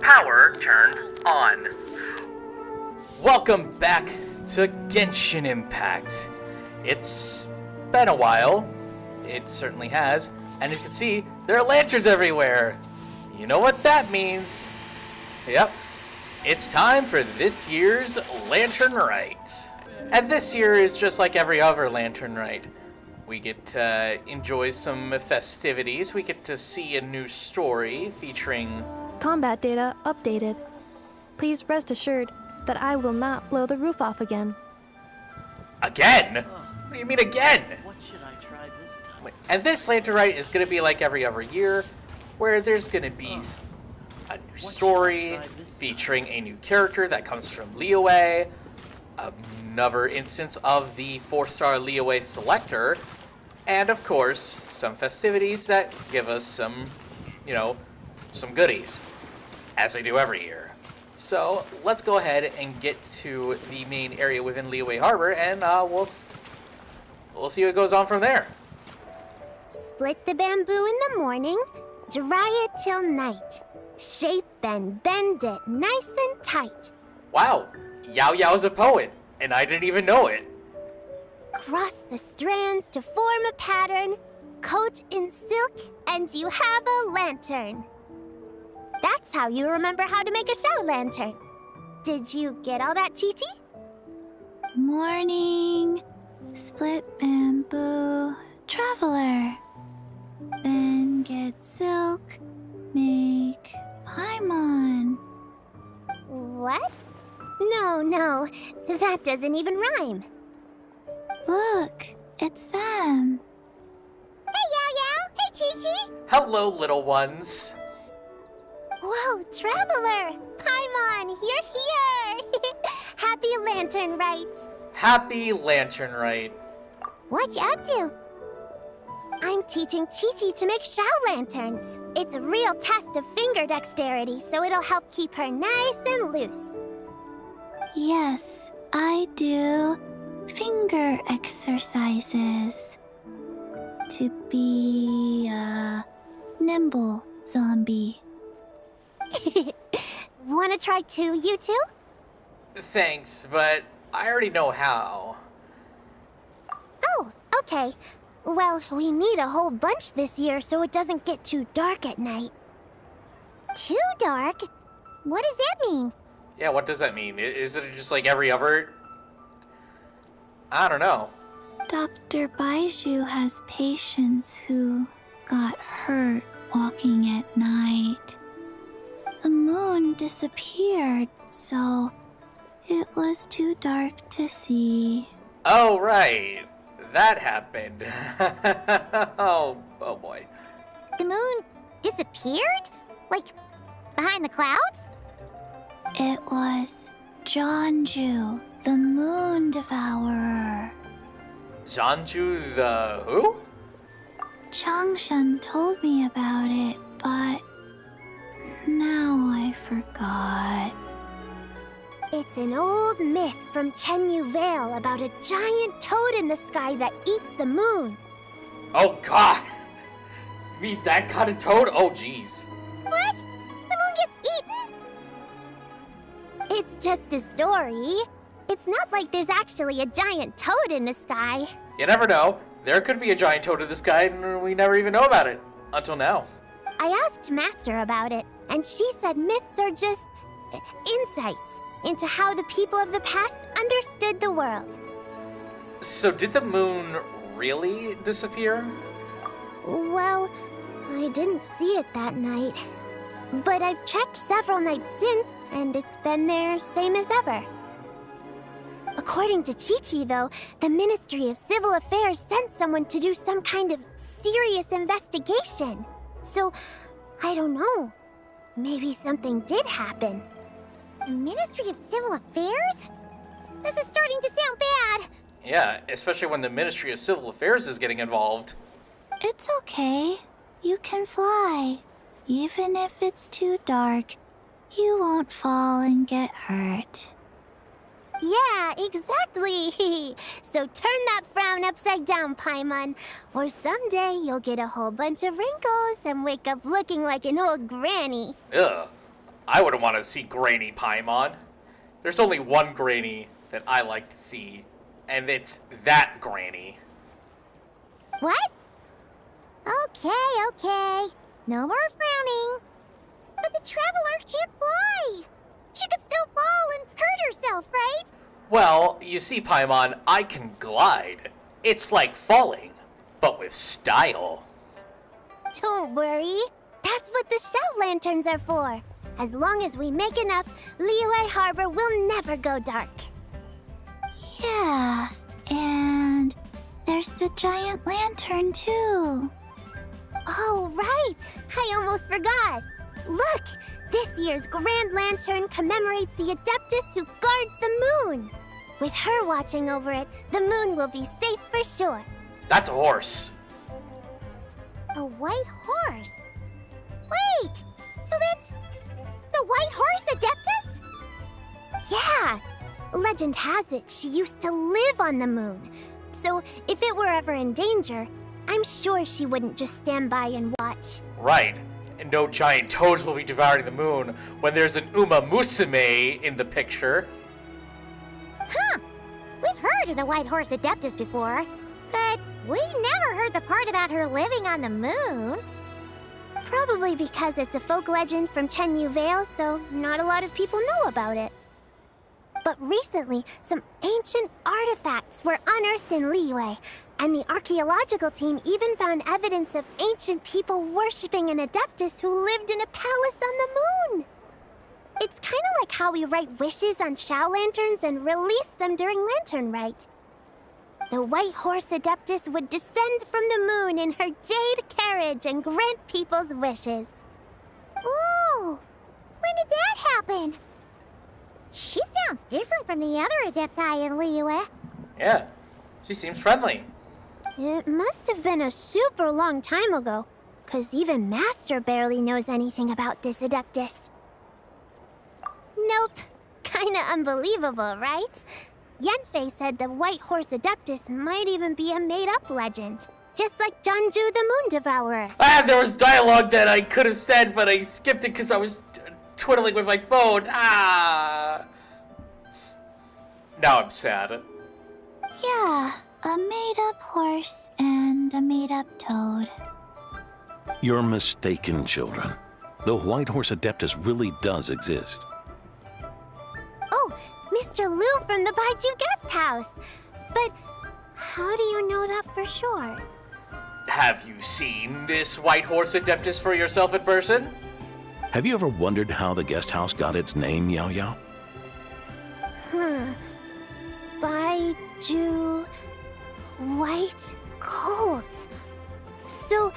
Power turned on. Welcome back to Genshin Impact. It's been a while. It certainly has. And you can see, there are lanterns everywhere. You know what that means. Yep. It's time for this year's Lantern Rite. And this year is just like every other Lantern Rite. We get to enjoy some festivities. We get to see a new story featuring... Combat data updated. Please rest assured that I will not blow the roof off again. Again? What do you mean again? What should I try this time? And this Lantern Rite is going to be like every other year, where there's going to be a new story featuring a new character that comes from Liyue, another instance of the 4-star Liyue selector, and of course, some festivities that give us some, some goodies, as they do every year. So let's go ahead and get to the main area within Liyue Harbor, and we'll see what goes on from there. Split the bamboo in the morning, dry it till night. Shape and bend it nice and tight. Wow, Yao Yao's a poet, and I didn't even know it. Cross the strands to form a pattern, coat in silk, and you have a lantern. That's how you remember how to make a show lantern. Did you get all that, Chi-Chi? Morning, split bamboo, traveler. Then get silk, make Paimon. What? No, that doesn't even rhyme. Look, it's them. Hey, Yao! Hey, Chi-Chi! Hello, little ones. Whoa, Traveler! Paimon, you're here! Happy Lantern Rite! Happy Lantern Rite. What you up to? I'm teaching Chi-Chi to make Shao lanterns. It's a real test of finger dexterity, so it'll help keep her nice and loose. Yes, I do finger exercises to be a nimble zombie. Wanna try too, you two? Thanks, but I already know how. Oh, okay. Well, we need a whole bunch this year so it doesn't get too dark at night. Too dark? What does that mean? Yeah, what does that mean? Is it just like every other... I don't know. Dr. Baiju has patients who got hurt walking at night. The moon disappeared, so it was too dark to see. Oh, right. That happened. oh boy. The moon disappeared? Like, behind the clouds? It was Jeonju, the moon devourer. Jeonju the who? Changshan told me about it, but now I forgot. It's an old myth from Chenyu Vale about a giant toad in the sky that eats the moon. Oh god! You mean that kind of toad? Oh jeez. What? The moon gets eaten? It's just a story. It's not like there's actually a giant toad in the sky. You never know. There could be a giant toad in the sky and we never even know about it. Until now. I asked Master about it, and she said myths are just insights into how the people of the past understood the world. So did the moon really disappear? Well, I didn't see it that night. But I've checked several nights since, and it's been there same as ever. According to Chi-Chi, though, the Ministry of Civil Affairs sent someone to do some kind of serious investigation. So, I don't know. Maybe something did happen. Ministry of Civil Affairs? This is starting to sound bad. Yeah, especially when the Ministry of Civil Affairs is getting involved. It's okay. You can fly. Even if it's too dark, you won't fall and get hurt. Yeah, exactly. So turn that frown upside down, Paimon. Or someday you'll get a whole bunch of wrinkles and wake up looking like an old granny. Ugh. I wouldn't want to see Granny Paimon. There's only one Granny that I like to see, and it's that Granny. What? Okay. No more frowning. But the Traveler can't fly. She could still fall and hurt herself, right? Well, you see, Paimon, I can glide. It's like falling, but with style. Don't worry. That's what the shout lanterns are for. As long as we make enough, Liyue Harbor will never go dark. Yeah, and there's the giant lantern too. Oh, right. I almost forgot. Look, this year's Grand Lantern commemorates the Adeptus who guards the moon. With her watching over it, the moon will be safe for sure. That's a horse. A white horse? Wait, so that's the White Horse Adeptus? Yeah, legend has it she used to live on the moon. So if it were ever in danger, I'm sure she wouldn't just stand by and watch. Right. And no giant toads will be devouring the moon when there's an Uma Musume in the picture. Huh, we've heard of the White Horse Adeptus before, but we never heard the part about her living on the moon. Probably because it's a folk legend from Chenyu Vale, so not a lot of people know about it. But recently, some ancient artifacts were unearthed in Liyue, and the archaeological team even found evidence of ancient people worshipping an Adeptus who lived in a palace on the moon. It's kind of like how we write wishes on Shao lanterns and release them during Lantern Rite. The White Horse Adeptus would descend from the moon in her jade carriage and grant people's wishes. Ooh, when did that happen? She sounds different from the other Adepti in Liyue. Yeah, she seems friendly. It must have been a super long time ago, 'cause even Master barely knows anything about this Adeptus. Nope. Kinda unbelievable, right? Yanfei said the White Horse Adeptus might even be a made-up legend, just like Janju the Moon Devourer. There was dialogue that I could have said, but I skipped it because I was twiddling with my phone. Now I'm sad. Yeah, a made-up horse and a made-up toad. You're mistaken, children. The White Horse Adeptus really does exist. Oh, Mr. Liu from the Baiju Guest House. But how do you know that for sure? Have you seen this White Horse Adeptus for yourself in person? Have you ever wondered how the guest house got its name, Yao Yao? Baiju... White Colt. So,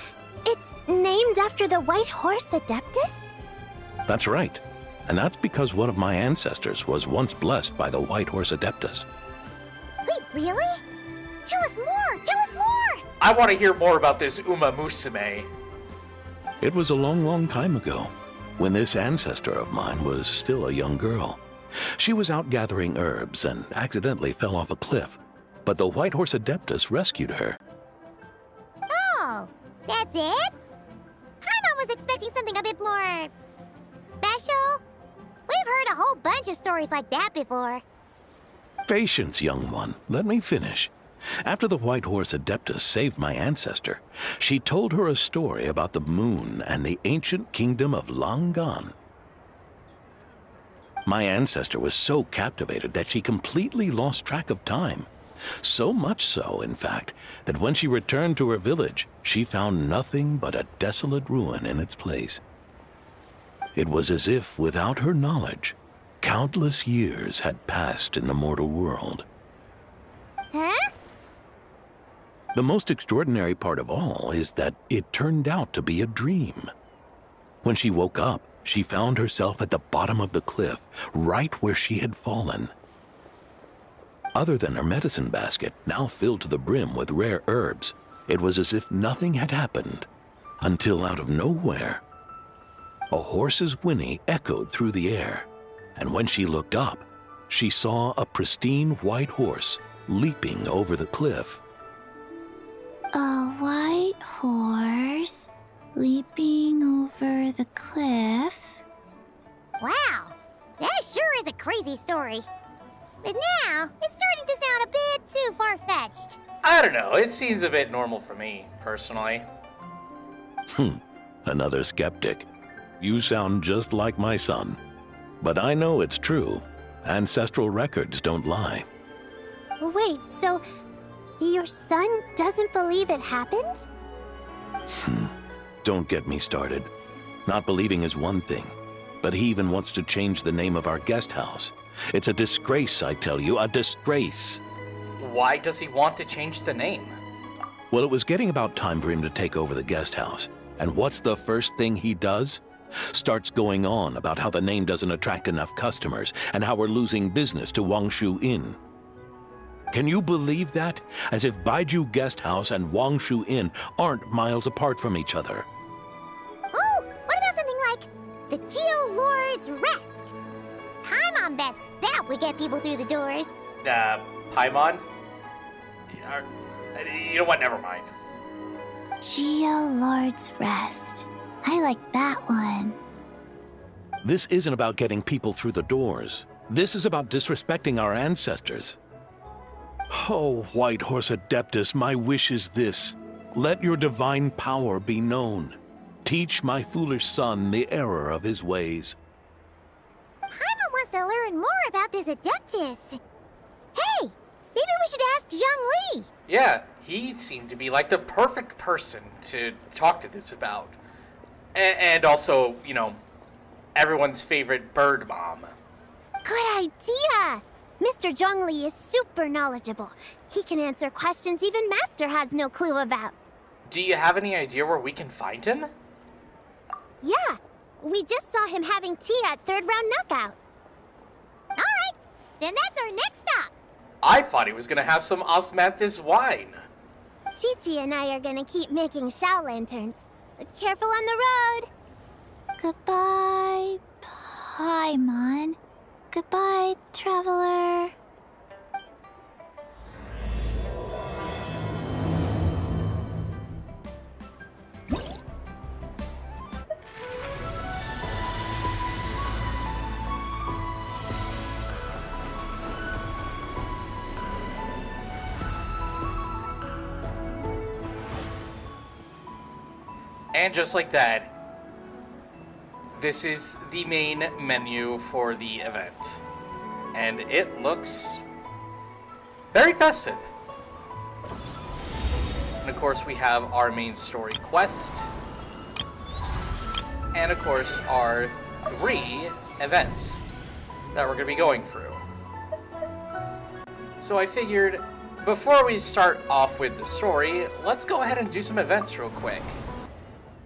it's named after the White Horse Adeptus? That's right. And that's because one of my ancestors was once blessed by the White Horse Adeptus. Wait, really? Tell us more! Tell us more! I want to hear more about this Uma Musume. It was a long, long time ago, when this ancestor of mine was still a young girl. She was out gathering herbs and accidentally fell off a cliff, but the White Horse Adeptus rescued her. Oh, that's it? Paimon was expecting something a bit more... special? We've heard a whole bunch of stories like that before. Patience, young one. Let me finish. After the White Horse Adeptus saved my ancestor, she told her a story about the moon and the ancient kingdom of Long Gone. My ancestor was so captivated that she completely lost track of time. So much so, in fact, that when she returned to her village, she found nothing but a desolate ruin in its place. It was as if, without her knowledge, countless years had passed in the mortal world. Huh? The most extraordinary part of all is that it turned out to be a dream. When she woke up, she found herself at the bottom of the cliff, right where she had fallen. Other than her medicine basket, now filled to the brim with rare herbs, it was as if nothing had happened, until out of nowhere, a horse's whinny echoed through the air, and when she looked up, she saw a pristine white horse leaping over the cliff. A white horse leaping over the cliff? Wow, that sure is a crazy story. But now, it's starting to sound a bit too far-fetched. I don't know, it seems a bit normal for me, personally. Another skeptic. You sound just like my son. But I know it's true. Ancestral records don't lie. Wait, so your son doesn't believe it happened? Don't get me started. Not believing is one thing, but he even wants to change the name of our guest house. It's a disgrace, I tell you, a disgrace. Why does he want to change the name? Well, it was getting about time for him to take over the guest house. And what's the first thing he does? Starts going on about how the name doesn't attract enough customers and how we're losing business to Wangshu Inn. Can you believe that? As if Baiju Guest House and Wangshu Inn aren't miles apart from each other. Oh, what about something like the Geo Lord's Rest? Paimon bets that would get people through the doors. Paimon? You know what, never mind. Geo Lord's Rest. I like that one. This isn't about getting people through the doors. This is about disrespecting our ancestors. Oh, White Horse Adeptus, my wish is this. Let your divine power be known. Teach my foolish son the error of his ways. Paimon wants to learn more about this Adeptus. Hey, maybe we should ask Zhang Li. Yeah, he seemed to be like the perfect person to talk to this about. And also, you know, everyone's favorite bird mom. Good idea! Mr. Zhongli is super knowledgeable. He can answer questions even Master has no clue about. Do you have any idea where we can find him? Yeah, we just saw him having tea at third round knockout. Alright, then that's our next stop. I thought he was gonna have some osmanthus wine. Chi-Chi and I are gonna keep making Shao lanterns. Careful on the road. Goodbye, Paimon. Goodbye, traveler. And just like that, this is the main menu for the event. And it looks very festive. And of course we have our main story quest. And of course our 3 events that we're going to be going through. So I figured before we start off with the story, let's go ahead and do some events real quick.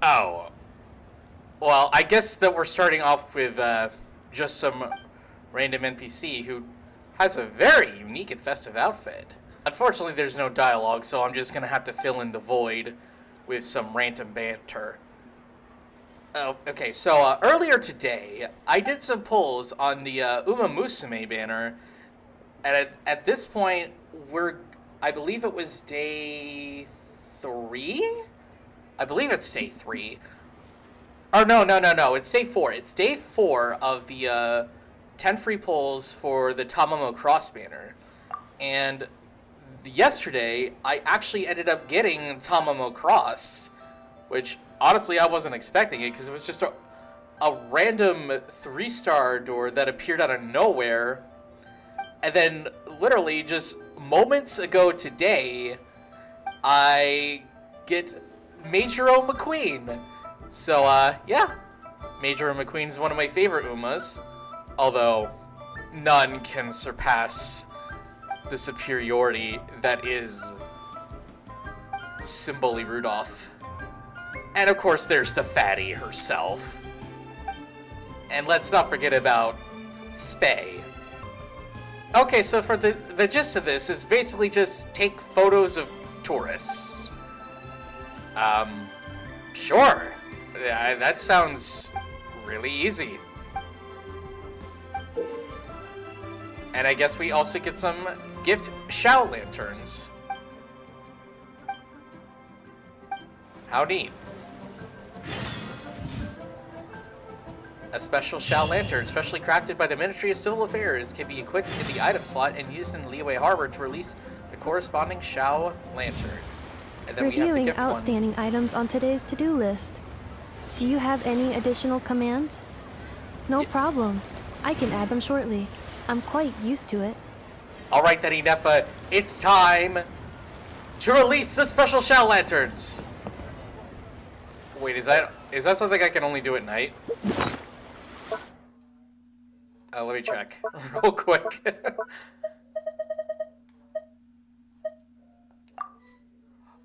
Oh, well, I guess that we're starting off with just some random NPC who has a very unique and festive outfit. Unfortunately, there's no dialogue, so I'm just going to have to fill in the void with some random banter. Oh, okay, so earlier today, I did some polls on the Uma Musume banner, and at this point, I believe it was day 3? I believe it's day 3. Or no, it's day 4. It's day 4 of the 10 free polls for the Tamamo Cross banner. And yesterday, I actually ended up getting Tamamo Cross, which honestly I wasn't expecting it because it was just a random 3-star door that appeared out of nowhere. And then literally just moments ago today, I get Majoro McQueen. So, yeah. Majoro McQueen's one of my favorite Umas. Although, none can surpass the superiority that is Simboli Rudolph. And of course, there's the fatty herself. And let's not forget about Spay. Okay, so for the gist of this, it's basically just take photos of tourists. Sure. Yeah, that sounds really easy. And I guess we also get some gift Shao lanterns. How neat. A special Shao Lantern, specially crafted by the Ministry of Civil Affairs, can be equipped in the item slot and used in Liyue Harbor to release the corresponding Shao Lantern. And then we have the Reviewing gift one. outstanding items on today's to-do list. Do you have any additional commands? No problem. I can add them shortly. I'm quite used to it. Alright then, Inefa, it's time to release the special Shao Lanterns! Wait, is that something I can only do at night? Let me check real quick.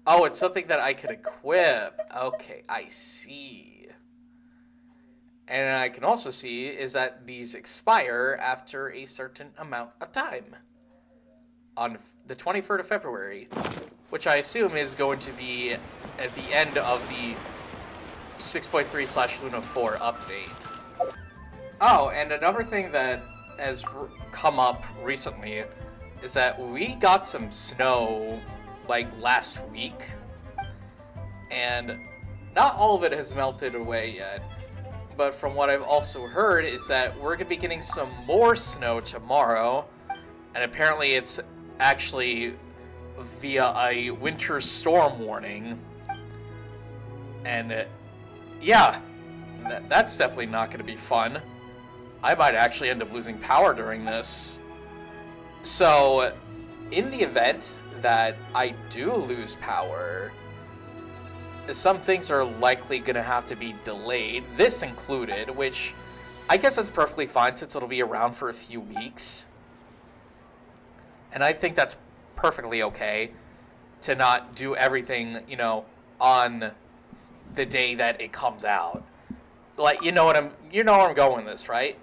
Oh, it's something that I could equip. Okay, I see. And I can also see is that these expire after a certain amount of time. On the 23rd of February, which I assume is going to be at the end of the 6.3/Luna 4 update. Oh, and another thing that has come up recently is that we got some snow, like, last week. And not all of it has melted away yet. But from what I've also heard is that we're going to be getting some more snow tomorrow. And apparently it's actually via a winter storm warning. And yeah, that's definitely not going to be fun. I might actually end up losing power during this. So, in the event that I do lose power, some things are likely going to have to be delayed, this included, which I guess that's perfectly fine since it'll be around for a few weeks. And I think that's perfectly okay to not do everything, you know, on the day that it comes out. Like, you know where I'm going with this, right?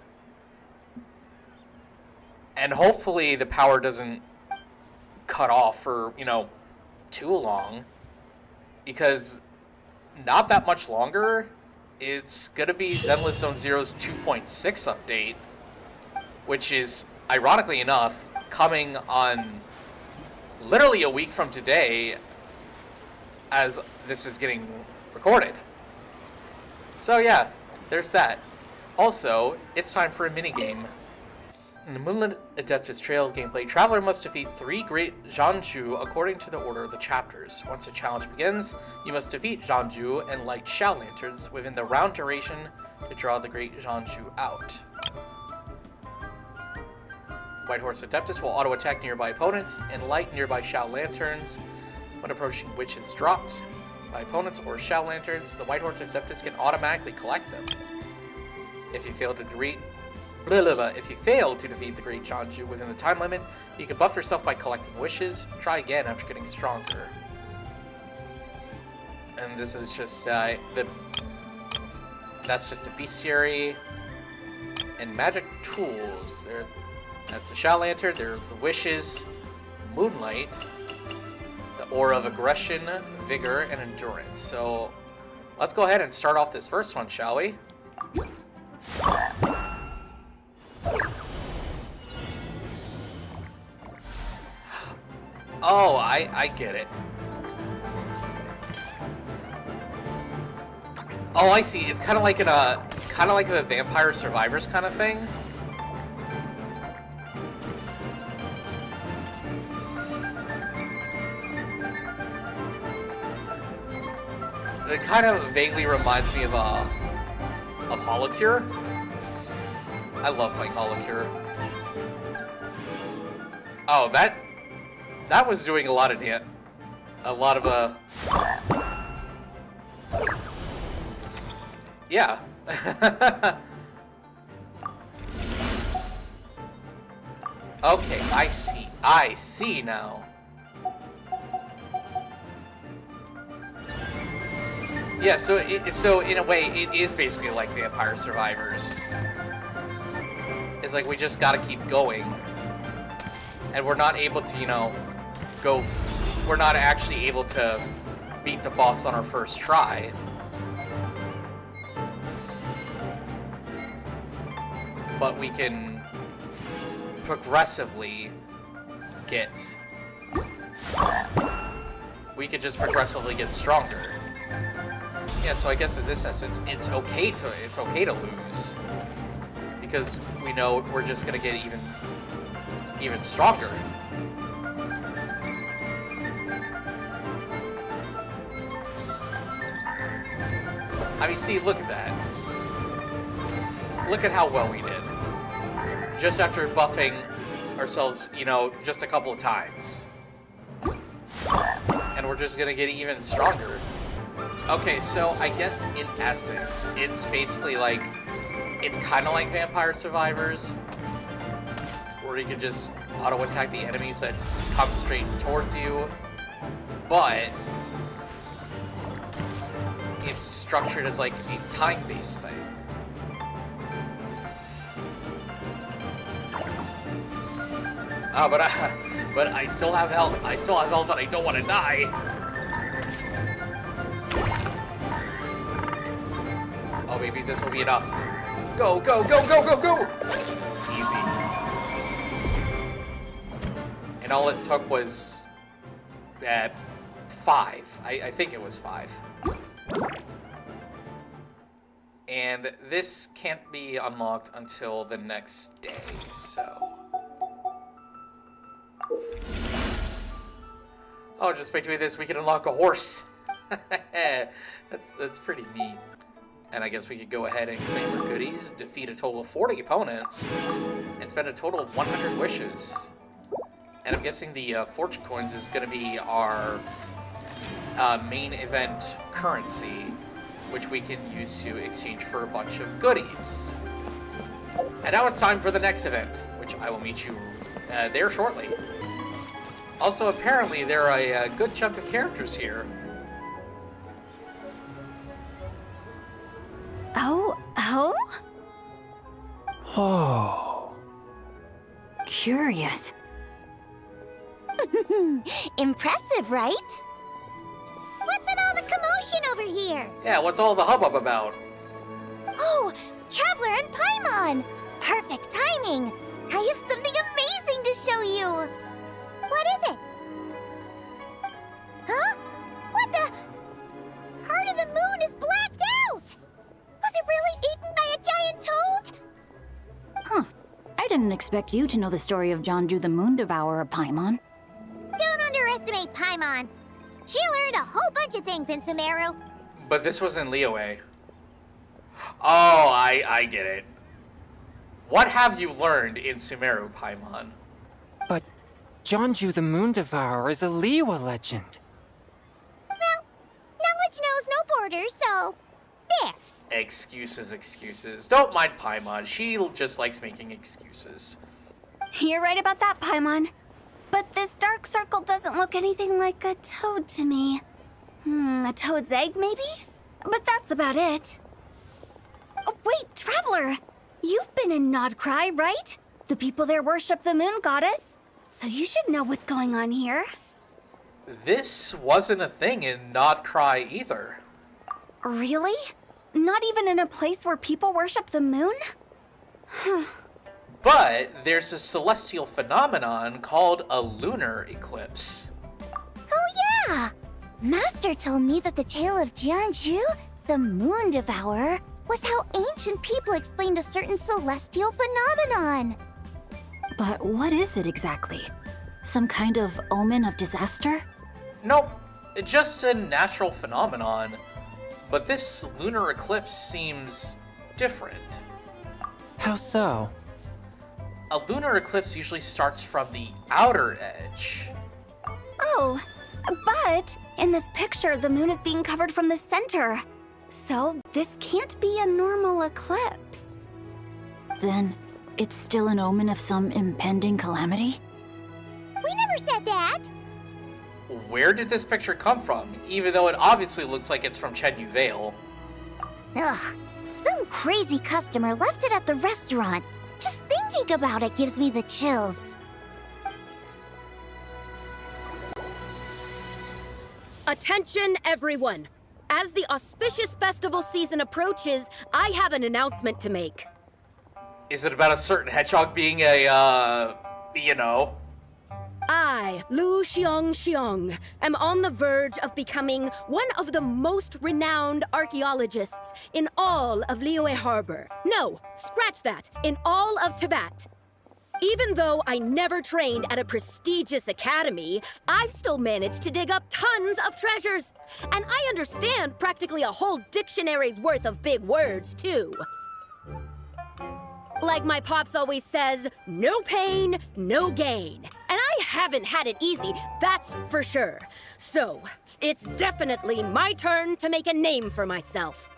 And hopefully the power doesn't cut off for, you know, too long. Because not that much longer, it's going to be Zenless Zone Zero's 2.6 update, which is, ironically enough, coming on literally a week from today as this is getting recorded. So yeah, there's that. Also, it's time for a minigame. In the Moonlit Adeptus Trail gameplay, Traveler must defeat 3 great Zhanju according to the order of the chapters. Once the challenge begins, you must defeat Zhanju and light Shao Lanterns within the round duration to draw the great Zhanju out. White Horse Adeptus will auto-attack nearby opponents and light nearby Shao Lanterns when approaching witches dropped by opponents or Shao Lanterns. The White Horse Adeptus can automatically collect them. If you fail to defeat the Great Zhanju within the time limit, you can buff yourself by collecting wishes. Try again after getting stronger. And this is just that's just a bestiary and magic tools. That's the Shao Lantern. There's the wishes, Moonlight, the aura of aggression, vigor, and endurance. So let's go ahead and start off this first one, shall we? Oh, I get it. Oh, I see. It's kind of like a Vampire Survivors kind of thing. It kind of vaguely reminds me of Holocure. I love playing Holocure. Oh, that was doing a lot of yeah. Okay, I see now. Yeah, so in a way, it is basically like Vampire Survivors. It's like we just gotta keep going. And we're not able to, you know, we're not actually able to beat the boss on our first try. But we can progressively just progressively get stronger. Yeah, so I guess in this essence, it's okay to lose, because we know we're just gonna get even stronger. I mean, see, look at that. Look at how well we did. Just after buffing ourselves, you know, just a couple of times. And we're just gonna get even stronger. Okay, so I guess in essence, it's basically like, it's kind of like Vampire Survivors, where you can just auto-attack the enemies that come straight towards you, but it's structured as like a time-based thing. Oh, but I still have health. I still have health, and I don't want to die. Oh, maybe this will be enough. Go, go, go, go, go, go! Easy. And all it took was 5. I think it was 5. And this can't be unlocked until the next day, so... Oh, just by doing this, we can unlock a horse. That's pretty neat. And I guess we could go ahead and claim our goodies, defeat a total of 40 opponents, and spend a total of 100 wishes. And I'm guessing the fortune coins is going to be our main event currency, which we can use to exchange for a bunch of goodies. And now it's time for the next event, which I will meet you there shortly. Also, apparently, there are a good chunk of characters here. Oh? Oh. Curious. Impressive, right? What's with all the commotion over here? Yeah, what's all the hubbub about? Oh, Traveler and Paimon! Perfect timing! I have something amazing to show you! What is it? Huh? What the? Heart of the Moon is blacked out! Was it really eaten by a giant toad? Huh. I didn't expect you to know the story of Jonju the Moon Devourer, Paimon. Don't underestimate Paimon. She learned a whole bunch of things in Sumeru. But this was in Liyue. Oh, I get it. What have you learned in Sumeru, Paimon? But Jonju the Moon Devourer is a Liyue legend. Well, knowledge knows no borders, so... there. Excuses. Don't mind Paimon. She just likes making excuses. You're right about that, Paimon. But this dark circle doesn't look anything like a toad to me. A toad's egg, maybe? But that's about it. Oh, wait, Traveler! You've been in Nodcry, right? The people there worship the moon goddess. So you should know what's going on here. This wasn't a thing in Nodcry either. Really? Not even in a place where people worship the moon? But there's a celestial phenomenon called a lunar eclipse. Oh yeah! Master told me that the tale of Jianzhu, the Moon Devourer, was how ancient people explained a certain celestial phenomenon. But what is it exactly? Some kind of omen of disaster? Nope, just a natural phenomenon. But this lunar eclipse seems different. How so? A lunar eclipse usually starts from the outer edge. Oh, but in this picture, the moon is being covered from the center. So this can't be a normal eclipse. Then it's still an omen of some impending calamity? We never said that! Where did this picture come from, even though it obviously looks like it's from Chenyu Vale? Ugh, some crazy customer left it at the restaurant. Just thinking about it gives me the chills. Attention, everyone! As the auspicious festival season approaches, I have an announcement to make. Is it about a certain hedgehog being a, you know? I, Lu Xiong, am on the verge of becoming one of the most renowned archaeologists in all of Liyue Harbor. No, scratch that, in all of Tibet. Even though I never trained at a prestigious academy, I've still managed to dig up tons of treasures. And I understand practically a whole dictionary's worth of big words, too. Like my pops always says, no pain, no gain. And I haven't had it easy, that's for sure. So, it's definitely my turn to make a name for myself.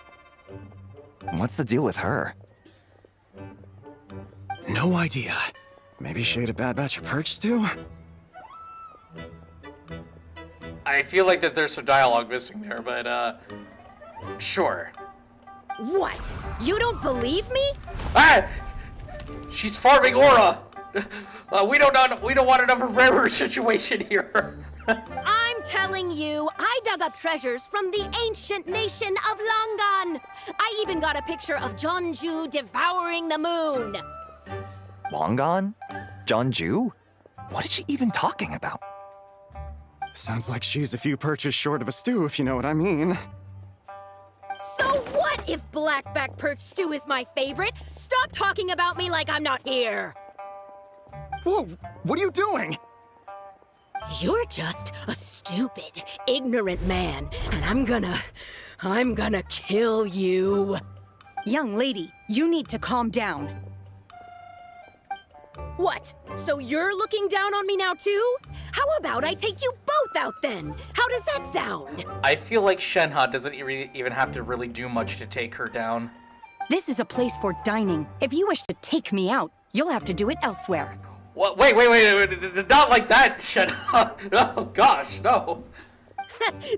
What's the deal with her? No idea. Maybe she ate a bad batch of perch stew? I feel like that there's some dialogue missing there, but, sure. What? You don't believe me? Ah! She's farming aura! We don't want another rarer situation here. I'm telling you, I dug up treasures from the ancient nation of Longan. I even got a picture of Jeonju devouring the moon. Longan? Jeonju? What is she even talking about? Sounds like she's a few perches short of a stew, if you know what I mean. So what if blackback perch stew is my favorite? Stop talking about me like I'm not here. Whoa, what are you doing? You're just a stupid, ignorant man, and I'm gonna kill you. Young lady, you need to calm down. What? So you're looking down on me now too? How about I take you both out then? How does that sound? I feel like Shenhe doesn't even have to really do much to take her down. This is a place for dining. If you wish to take me out, you'll have to do it elsewhere. What? Wait, not like that, Shenhe. Oh gosh, no.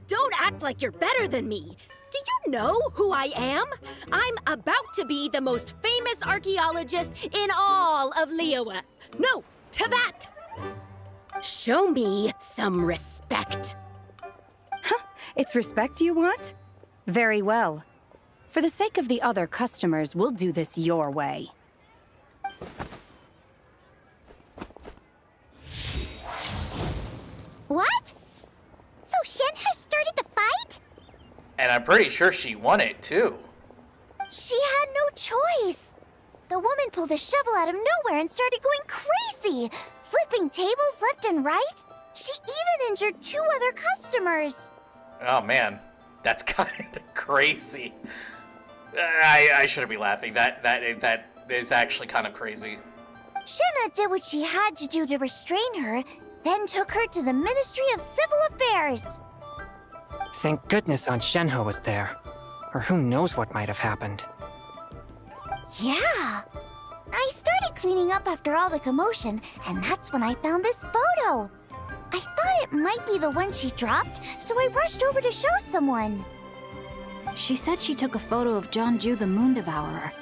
Don't act like you're better than me. Do you know who I am? I'm about to be the most famous archaeologist in all of Liyue. No, Tibet. Show me some respect. It's respect you want? Very well. For the sake of the other customers, we'll do this your way. What? So Shenhe started the fight? And I'm pretty sure she won it, too. She had no choice. The woman pulled a shovel out of nowhere and started going crazy, flipping tables left and right. She even injured 2 other customers. Oh man, that's kind of crazy. I shouldn't be laughing. That is actually kind of crazy. Shenhe did what she had to do to restrain her, then took her to the Ministry of Civil Affairs. Thank goodness Aunt Shenhe was there. Or who knows what might have happened. Yeah. I started cleaning up after all the commotion, and that's when I found this photo. I thought it might be the one she dropped, so I rushed over to show someone. She said she took a photo of Jeonju the Moon Devourer.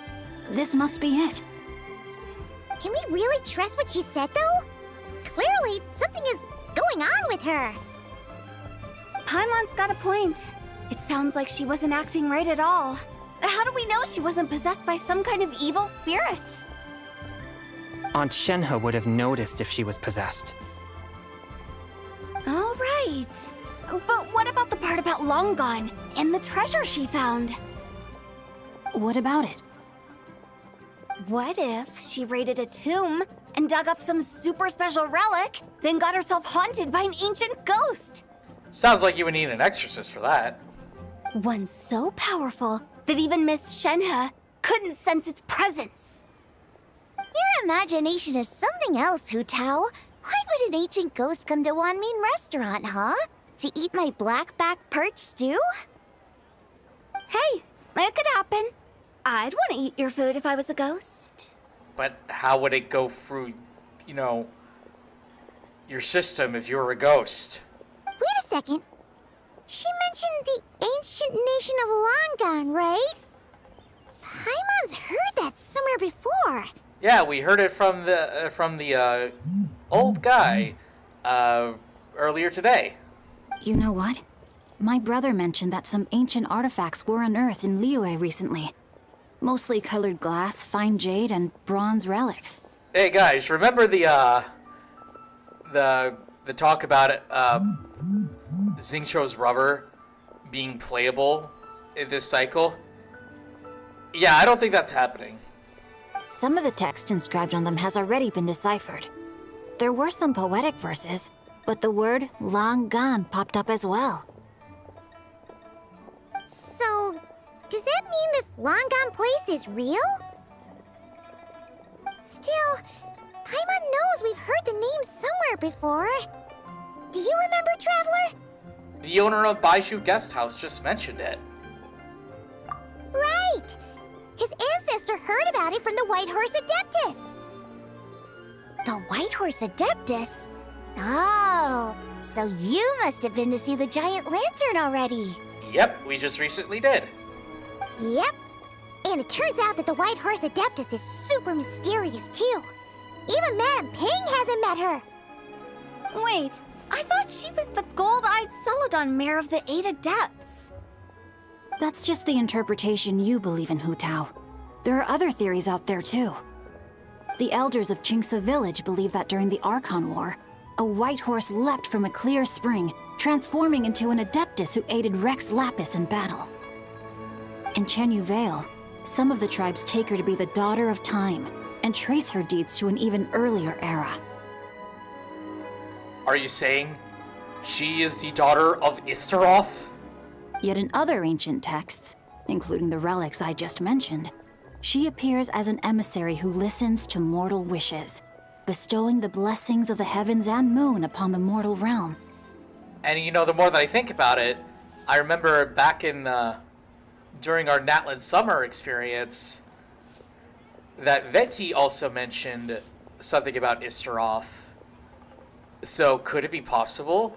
This must be it. Can we really trust what she said, though? Clearly, something is going on with her. Paimon's got a point. It sounds like she wasn't acting right at all. How do we know she wasn't possessed by some kind of evil spirit? Aunt Shenhe would have noticed if she was possessed. All right. But what about the part about Longan and the treasure she found? What about it? What if she raided a tomb and dug up some super special relic, then got herself haunted by an ancient ghost? Sounds like you would need an exorcist for that. One so powerful that even Miss Shenhe couldn't sense its presence. Your imagination is something else, Hu Tao. Why would an ancient ghost come to Wanmin restaurant, huh? To eat my blackback perch stew? Hey, it could happen. I'd want to eat your food if I was a ghost. But how would it go through, your system if you were a ghost? Wait a second. She mentioned the ancient nation of Longan, right? Paimon's heard that somewhere before. Yeah, we heard it from the old guy earlier today. You know what? My brother mentioned that some ancient artifacts were unearthed in Liyue recently. Mostly colored glass, fine jade, and bronze relics. Hey guys, remember the the talk about it, Xingqiu's rubber being playable in this cycle. Yeah, I don't think that's happening. Some of the text inscribed on them has already been deciphered. There were some poetic verses, but the word long gone popped up as well. So, does that mean this long-gone place is real? Still, Paimon knows we've heard the name somewhere before. Do you remember, Traveler? The owner of Baishu Guest House just mentioned it. Right! His ancestor heard about it from the White Horse Adeptus. The White Horse Adeptus? Oh, so you must have been to see the giant lantern already. Yep, we just recently did. Yep. And it turns out that the White Horse Adeptus is super mysterious, too. Even Madame Ping hasn't met her. Wait, I thought she was the gold-eyed Celadon mare of the 8 Adepts. That's just the interpretation you believe in, Hu Tao. There are other theories out there, too. The elders of Qingce village believe that during the Archon War, a white horse leapt from a clear spring, transforming into an Adeptus who aided Rex Lapis in battle. In Chenyu Vale, some of the tribes take her to be the daughter of time, and trace her deeds to an even earlier era. Are you saying she is the daughter of Istaroth? Yet in other ancient texts, including the relics I just mentioned, she appears as an emissary who listens to mortal wishes, bestowing the blessings of the heavens and moon upon the mortal realm. And you know, the more that I think about it, I remember back in during our Natlan summer experience that Venti also mentioned something about Istaroth. So could it be possible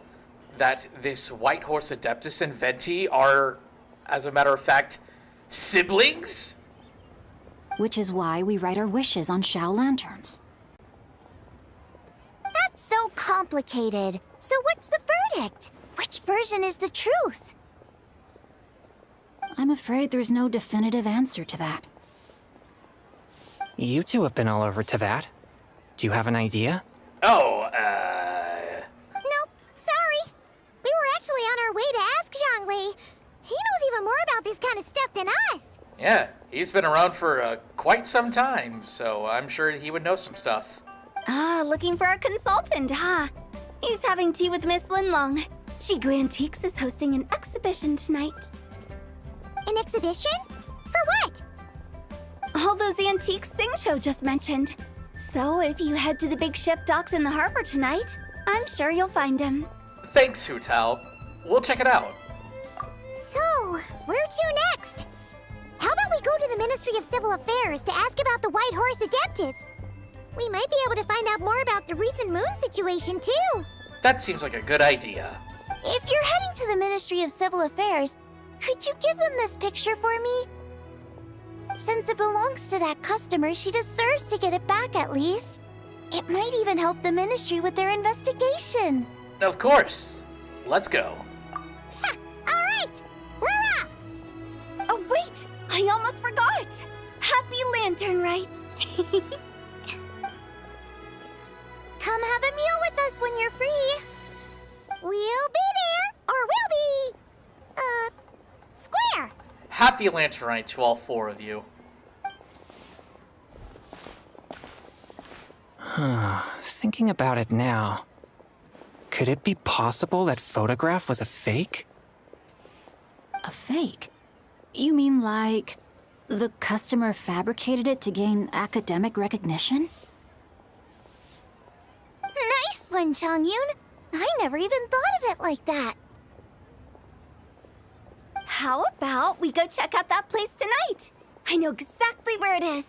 that this White Horse Adeptus and Venti are, as a matter of fact, siblings? Which is why we write our wishes on Shao lanterns. That's so complicated. So what's the verdict? Which version is the truth? I'm afraid there's no definitive answer to that. You two have been all over Teyvat. Do you have an idea? Oh, Nope, sorry. We were actually on our way to ask Zhongli. He knows even more about this kind of stuff than us. yeah, he's been around for quite some time, so I'm sure he would know some stuff. Ah, looking for a consultant, huh? He's having tea with Miss Linlong. Shigu Antiques is hosting an exhibition tonight. An exhibition? For what? All those antiques Xingqiu just mentioned. So if you head to the big ship docked in the harbor tonight, I'm sure you'll find him. Thanks, Hu Tao. We'll check it out. So, where to next? How about we go to the Ministry of Civil Affairs to ask about the White Horse Adeptus? We might be able to find out more about the recent moon situation, too. That seems like a good idea. If you're heading to the Ministry of Civil Affairs, could you give them this picture for me? Since it belongs to that customer, she deserves to get it back at least. It might even help the Ministry with their investigation. Of course. Let's go. Ha! All right! We're off! Oh wait, I almost forgot. Happy Lantern Rite. Come have a meal with us when you're free. We'll be there, or we'll be... square. Happy Lantern Night to all four of you. Thinking about it now, could it be possible that photograph was a fake? A fake? You mean like the customer fabricated it to gain academic recognition? Nice one, Changyun. I never even thought of it like that. How about we go check out that place tonight? I know exactly where it is.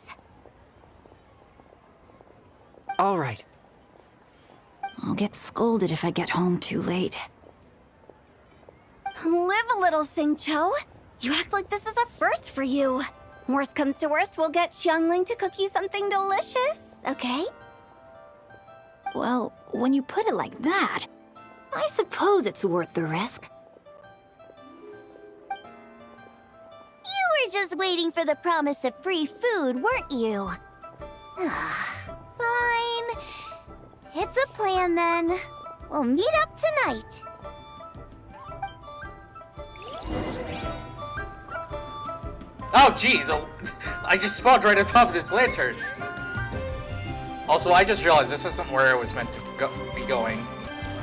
All right. I'll get scolded if I get home too late. Live a little, Xingqiu. You act like this is a first for you. Worst comes to worst, we'll get Xiangling to cook you something delicious, okay? Well, when you put it like that, I suppose it's worth the risk. You were just waiting for the promise of free food, weren't you? Fine. It's a plan then. We'll meet up tonight. Oh, jeez. I just spawned right on top of this lantern. Also, I just realized this isn't where I was meant to be going.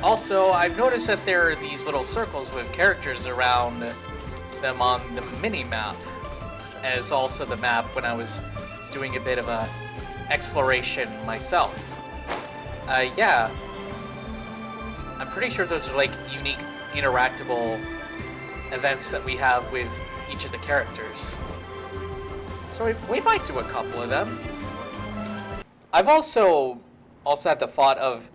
Also, I've noticed that there are these little circles with characters around them on the mini-map, as also the map when I was doing a bit of a exploration myself. Yeah. I'm pretty sure those are like unique interactable events that we have with each of the characters. So we might do a couple of them. I've also had the thought of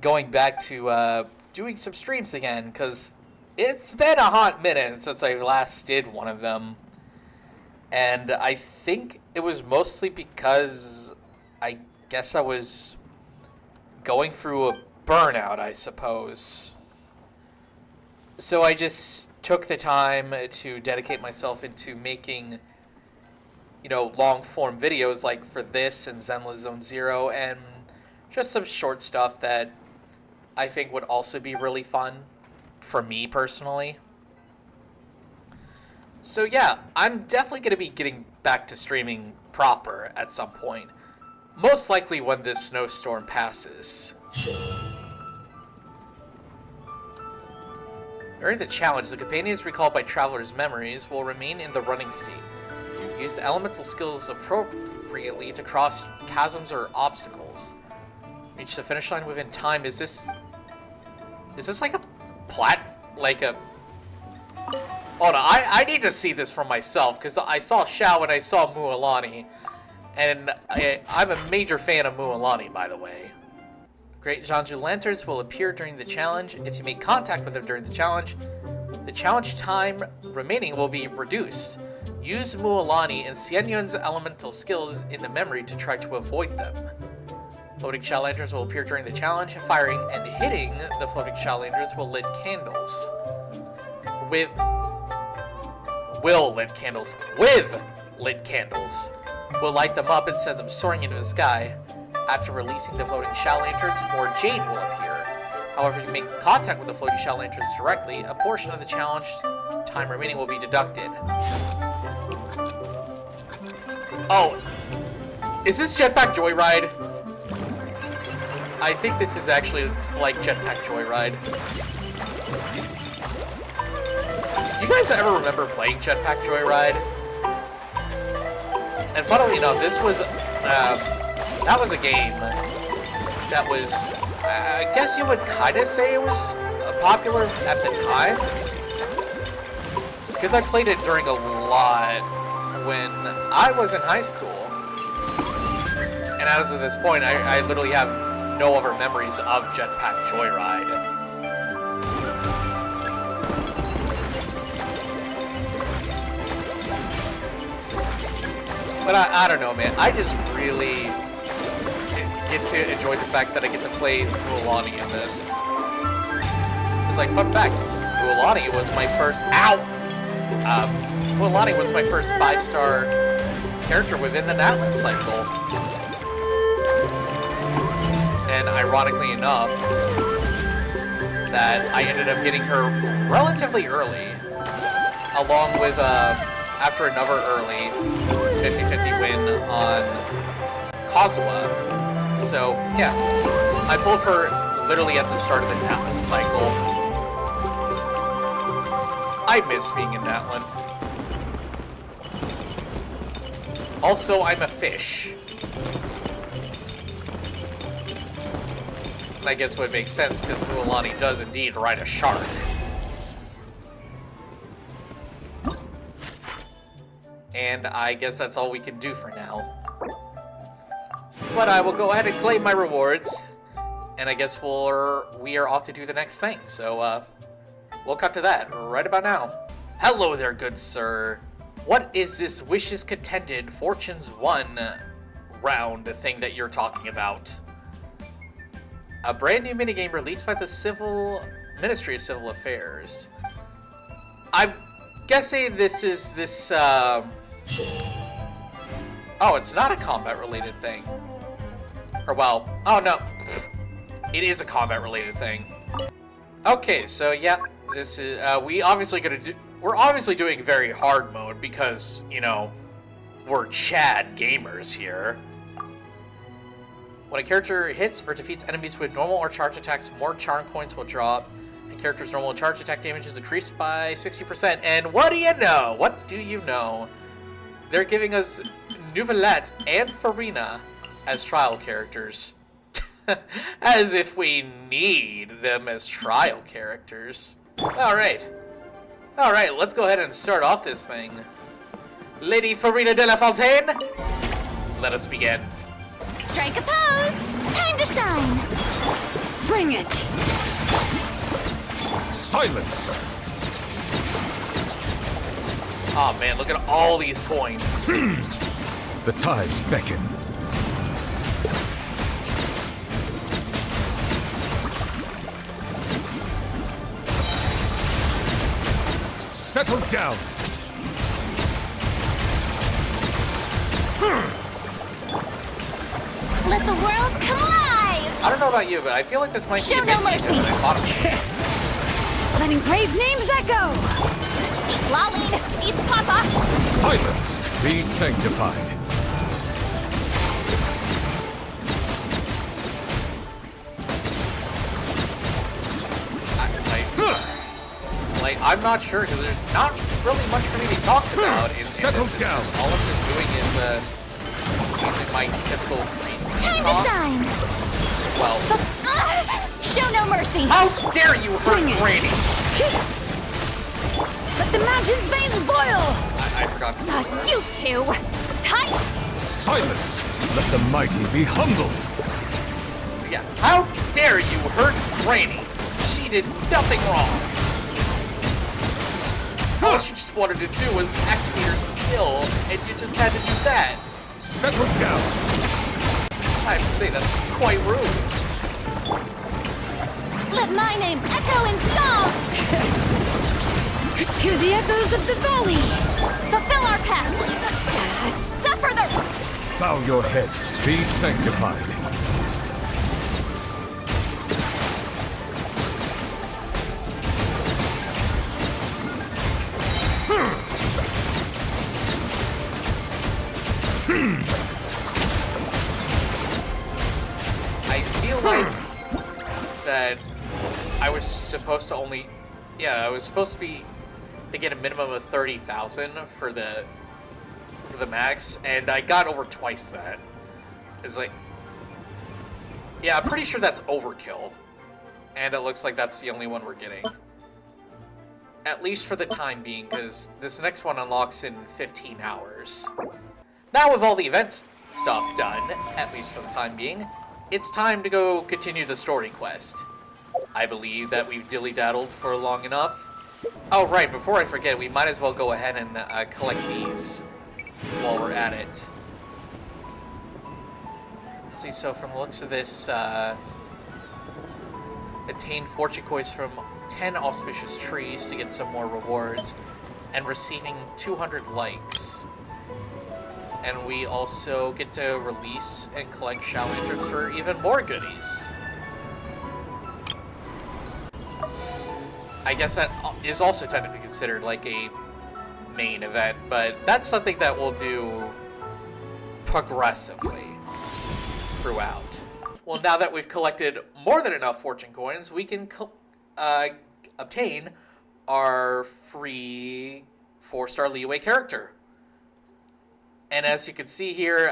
going back to doing some streams again, because it's been a hot minute since I last did one of them. And I think it was mostly because I guess I was going through a burnout, I suppose. So I just took the time to dedicate myself into making, you know, long-form videos like for this and Zenless Zone Zero, and just some short stuff that I think would also be really fun for me personally. So yeah, I'm definitely going to be getting back to streaming proper at some point. Most likely when this snowstorm passes. During the challenge, the companions recalled by travelers' memories will remain in the running state. Use the elemental skills appropriately to cross chasms or obstacles. Reach the finish line within time. Is this like a Hold on, I need to see this for myself, because I saw Xiao and I saw Mualani, and I'm a major fan of Mualani, by the way. Great Jiangsu lanterns will appear during the challenge. If you make contact with them during the challenge time remaining will be reduced. Use Mualani and Xianyun's elemental skills in the memory to try to avoid them. Floating Xiao lanterns will appear during the challenge. Firing and hitting the floating Xiao lanterns will lit candles. With lit candles. Will light them up and send them soaring into the sky. After releasing the floating Xiao lanterns, more jade will appear. However, if you make contact with the floating Xiao lanterns directly, a portion of the challenge time remaining will be deducted. Oh, is this Jetpack Joyride? I think this is actually like Jetpack Joyride. You guys ever remember playing Jetpack Joyride? And funnily enough, this was, that was a game that was, I guess you would kind of say it was popular at the time. Because I played it during a lot when I was in high school. And as of this point, I literally have no other memories of Jetpack Joyride. But I don't know, man. I just really get to enjoy the fact that I get to play as Mualani in this. It's like, fun fact, Mualani was my first... Mualani was my first 5-star character within the Natlan cycle. And ironically enough, that I ended up getting her relatively early, along with, after another early 50-50 win on Kazuha. So, yeah, I pulled her literally at the start of the Natlan cycle. I miss being in Natlan. Also, I'm a fish. I guess it would make sense, because Mualani does indeed ride a shark. And I guess that's all we can do for now. But I will go ahead and claim my rewards. And I guess we are off to do the next thing. So, we'll cut to that right about now. Hello there, good sir. What is this wishes contended Fortunes 1 round thing that you're talking about? A brand new minigame released by the Ministry of Civil Affairs. I'm guessing this is this, oh, it's not a combat-related thing. Or, well, oh no. It is a combat-related thing. Okay, so yeah, this is we're obviously doing very hard mode because, you know, we're Chad gamers here. When a character hits or defeats enemies with normal or charge attacks, more charm coins will drop. And character's normal and charge attack damage is increased by 60%. And what do you know? What do you know? They're giving us Nouvellette and Farina as trial characters. As if we need them as trial characters. Alright, let's go ahead and start off this thing. Lady Farina de la Fontaine, let us begin. Strike a pose! Time to shine! Bring it! Silence! Oh man, look at all these coins. The tides beckon. Settle down! Let the world come alive! I don't know about you, but I feel like this might be Show a bit no easier mercy. than I thought it would be. Letting brave names echo! Laline, East Papa! Silence! Be sanctified. I'm not sure because there's not really much for me to talk about in Settle this down. instance. All I'm just doing is using my typical freestyle Time talk. to shine! Well, Show no mercy! how dare you hurt Bring it. Granny? Let the mountain's veins boil! I forgot to do Not this. you two! Tight! Silence! Let the mighty be humbled. Yeah, how dare you hurt Granny? She did nothing wrong. All she just wanted to do was activate her skill, and you just had to do that. Settle down. I have to say, that's quite rude. Let my name echo in song! Hear the echoes of the valley! Fulfill our path! Suffer the... Bow your head. Be sanctified. I feel like that I was supposed to only... Yeah, I was supposed to be... to get a minimum of 30,000 for the max, and I got over twice that. It's like... Yeah, I'm pretty sure that's overkill. And it looks like that's the only one we're getting. At least for the time being, because this next one unlocks in 15 hours. Now with all the events stuff done, at least for the time being, it's time to go continue the story quest. I believe that we've dilly-daddled for long enough. Oh right, before I forget, we might as well go ahead and collect these while we're at it. Let's see, so from the looks of this, attain fortune coins from 10 auspicious trees to get some more rewards, and receiving 200 likes. And we also get to release and collect challengers for even more goodies. I guess that is also technically considered like a main event, but that's something that we'll do progressively throughout. Well, now that we've collected more than enough fortune coins, we can obtain our free 4-star Liyue character. And as you can see here,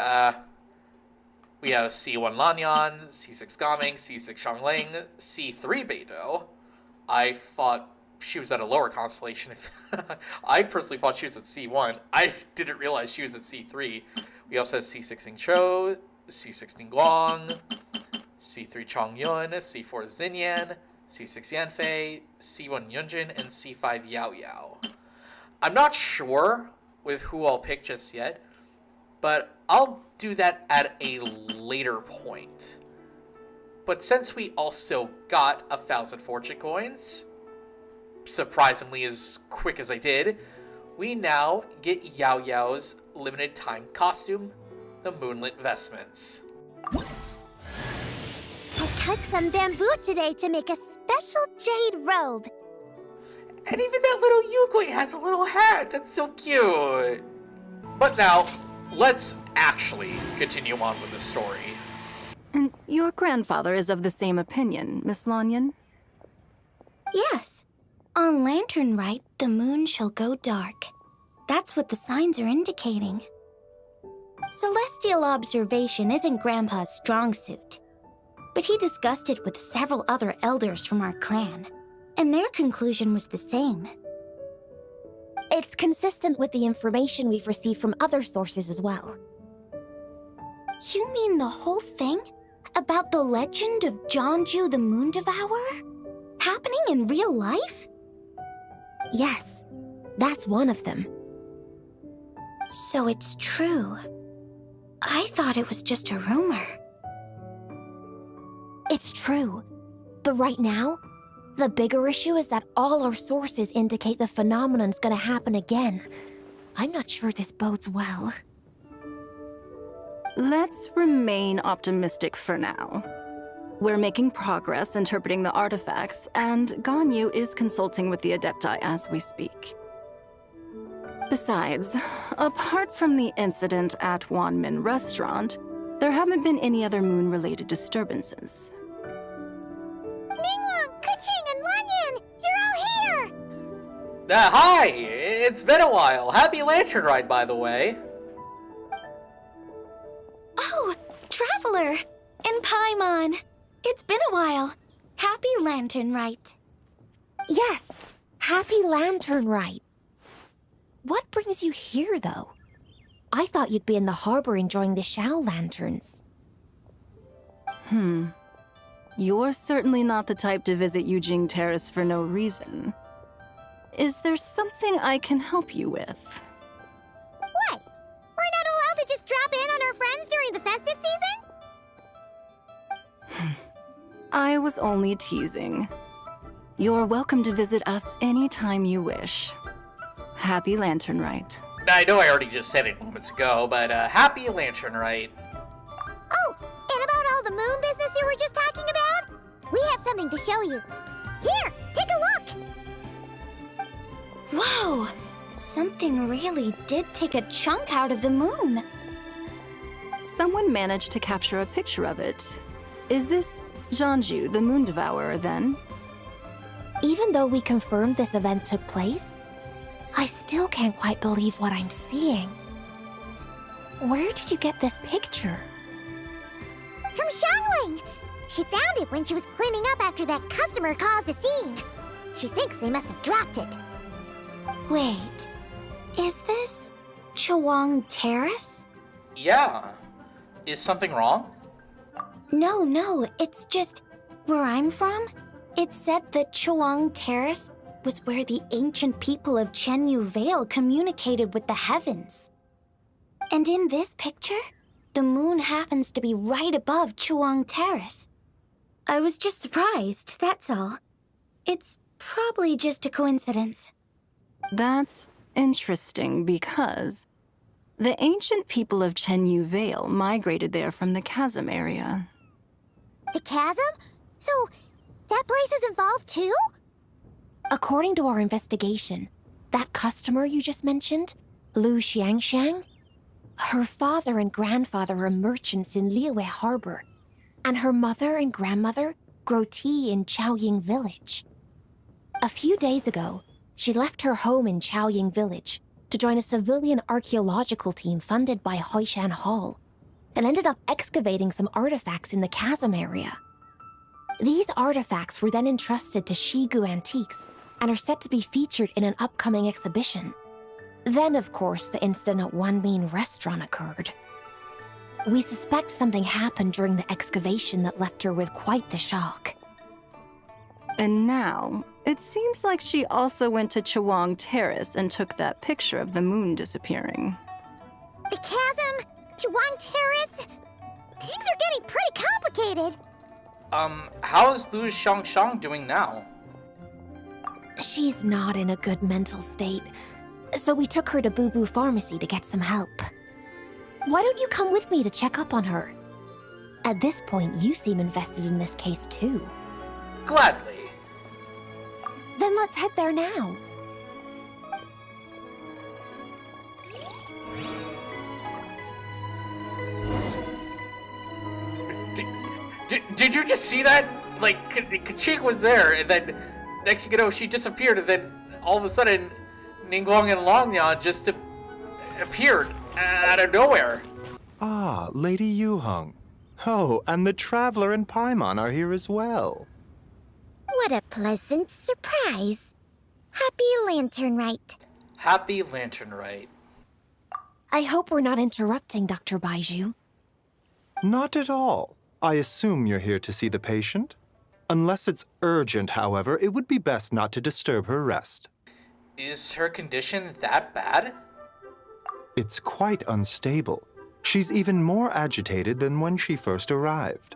we have C1 Lanyan, C6 Gaming, C6 Xiangling, C3 Beidou. I thought she was at a lower constellation. I personally thought she was at C1. I didn't realize she was at C3. We also have C6 Ningqiu, C6 Ningguang, C3 Chongyun, C4 Xinyan, C6 Yanfei, C1 Yunjin, and C5 Yao Yao. I'm not sure with who I'll pick just yet, but I'll do that at a later point. But since we also got 1,000 fortune coins, surprisingly as quick as I did, we now get Yao Yao's limited time costume, the Moonlit Vestments. Okay, cut some bamboo today to make a special jade robe. And even that little Yugui has a little hat. That's so cute. But now, let's actually continue on with the story. And your grandfather is of the same opinion, Miss Lanyan? Yes. On Lantern Rite, the moon shall go dark. That's what the signs are indicating. Celestial observation isn't Grandpa's strong suit, but he discussed it with several other elders from our clan, and their conclusion was the same. It's consistent with the information we've received from other sources as well. You mean the whole thing? About the legend of Jeonju the Moon Devourer? Happening in real life? Yes, that's one of them. So it's true. I thought it was just a rumor. It's true. But right now, the bigger issue is that all our sources indicate the phenomenon's gonna happen again. I'm not sure this bodes well. Let's remain optimistic for now. We're making progress interpreting the artifacts, and Ganyu is consulting with the Adepti as we speak. Besides, apart from the incident at Wanmin Restaurant, there haven't been any other moon-related disturbances. Ningguang, Keqing, and Lanyan, you're all here! Hi! It's been a while. Happy Lantern Ride, by the way. Oh, Traveler! And Paimon! It's been a while. Happy Lantern Rite. Yes, happy Lantern Rite. What brings you here, though? I thought you'd be in the harbor enjoying the Shao lanterns. You're certainly not the type to visit Yujing Terrace for no reason. Is there something I can help you with? What? We're not allowed to just drop in on our friends during the festive season? I was only teasing. You're welcome to visit us anytime you wish. Happy Lantern Rite. I know I already just said it moments ago, but happy Lantern Rite. Oh, and about all the moon business you were just talking about? We have something to show you. Here, take a look! Whoa! Something really did take a chunk out of the moon. Someone managed to capture a picture of it. Is this Jeonju, the Moon Devourer, then? Even though we confirmed this event took place, I still can't quite believe what I'm seeing. Where did you get this picture? From Xiangling! She found it when she was cleaning up after that customer caused a scene. She thinks they must have dropped it. Wait, is this Chawang Terrace? Yeah. Is something wrong? No, it's just where I'm from. It said that Chawang Terrace was where the ancient people of Chenyu Vale communicated with the heavens. And in this picture, the moon happens to be right above Chawang Terrace. I was just surprised, that's all. It's probably just a coincidence. That's interesting because the ancient people of Chenyu Vale migrated there from the chasm area. The chasm? So, that place is involved too? According to our investigation, that customer you just mentioned, Lu Xiangxiang, her father and grandfather are merchants in Liyue Harbor, and her mother and grandmother grow tea in Chaoying Village. A few days ago, she left her home in Chaoying Village to join a civilian archaeological team funded by Hoishan Hall, and ended up excavating some artifacts in the chasm area. These artifacts were then entrusted to Shigu Antiques and are set to be featured in an upcoming exhibition. Then, of course, the incident at Wanmin Restaurant occurred. We suspect something happened during the excavation that left her with quite the shock. And now, it seems like she also went to Chawang Terrace and took that picture of the moon disappearing. The chasm? Chawang Terrace? Things are getting pretty complicated. How's Lu Xiangxiang doing now? She's not in a good mental state, so we took her to Boo Boo Pharmacy to get some help. Why don't you come with me to check up on her? At this point, you seem invested in this case too. Gladly. Then let's head there now. Did you just see that? Like, Kaching was there, and then next thing you know, she disappeared, and then all of a sudden, Ningguang and Longyan just appeared out of nowhere. Ah, Lady Yuheng. Oh, and the Traveler and Paimon are here as well. What a pleasant surprise. Happy Lantern Rite. Happy Lantern Rite. I hope we're not interrupting, Dr. Baiju. Not at all. I assume you're here to see the patient? Unless it's urgent, however, it would be best not to disturb her rest. Is her condition that bad? It's quite unstable. She's even more agitated than when she first arrived.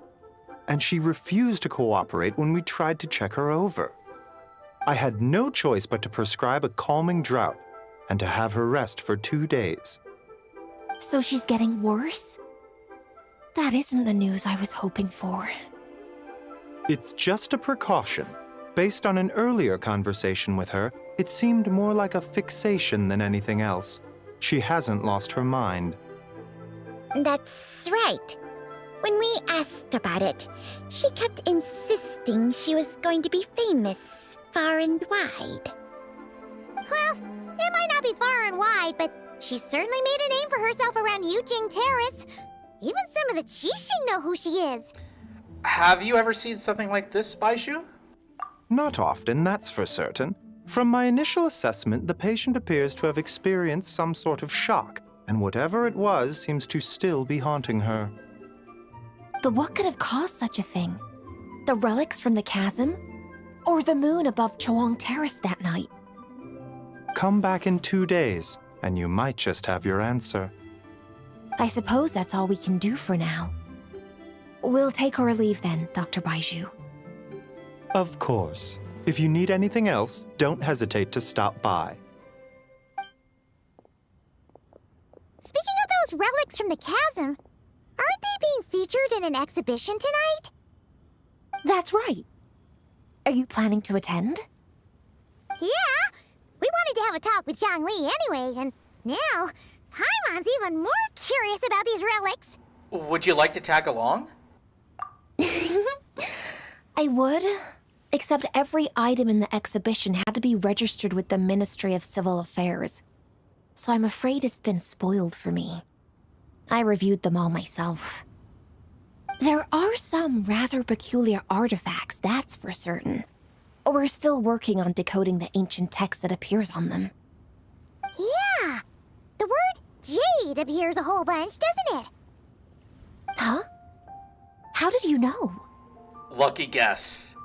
And she refused to cooperate when we tried to check her over. I had no choice but to prescribe a calming draught and to have her rest for 2 days. So she's getting worse? That isn't the news I was hoping for. It's just a precaution. Based on an earlier conversation with her, it seemed more like a fixation than anything else. She hasn't lost her mind. That's right. When we asked about it, she kept insisting she was going to be famous far and wide. Well, it might not be far and wide, but she certainly made a name for herself around Yujing Terrace. Even some of the Qixing know who she is. Have you ever seen something like this, Baiju? Not often, that's for certain. From my initial assessment, the patient appears to have experienced some sort of shock, and whatever it was seems to still be haunting her. But what could have caused such a thing? The relics from the chasm? Or the moon above Chuang Terrace that night? Come back in 2 days, and you might just have your answer. I suppose that's all we can do for now. We'll take our leave then, Dr. Baiju. Of course. If you need anything else, don't hesitate to stop by. Speaking of those relics from the chasm, aren't they being featured in an exhibition tonight? That's right. Are you planning to attend? Yeah! We wanted to have a talk with Zhongli anyway, and now Paimon's even more curious about these relics. Would you like to tag along? I would, except every item in the exhibition had to be registered with the Ministry of Civil Affairs. So I'm afraid it's been spoiled for me. I reviewed them all myself. There are some rather peculiar artifacts, that's for certain. We're still working on decoding the ancient text that appears on them. Yeah! The word jade appears a whole bunch, doesn't it? Huh? How did you know? Lucky guess.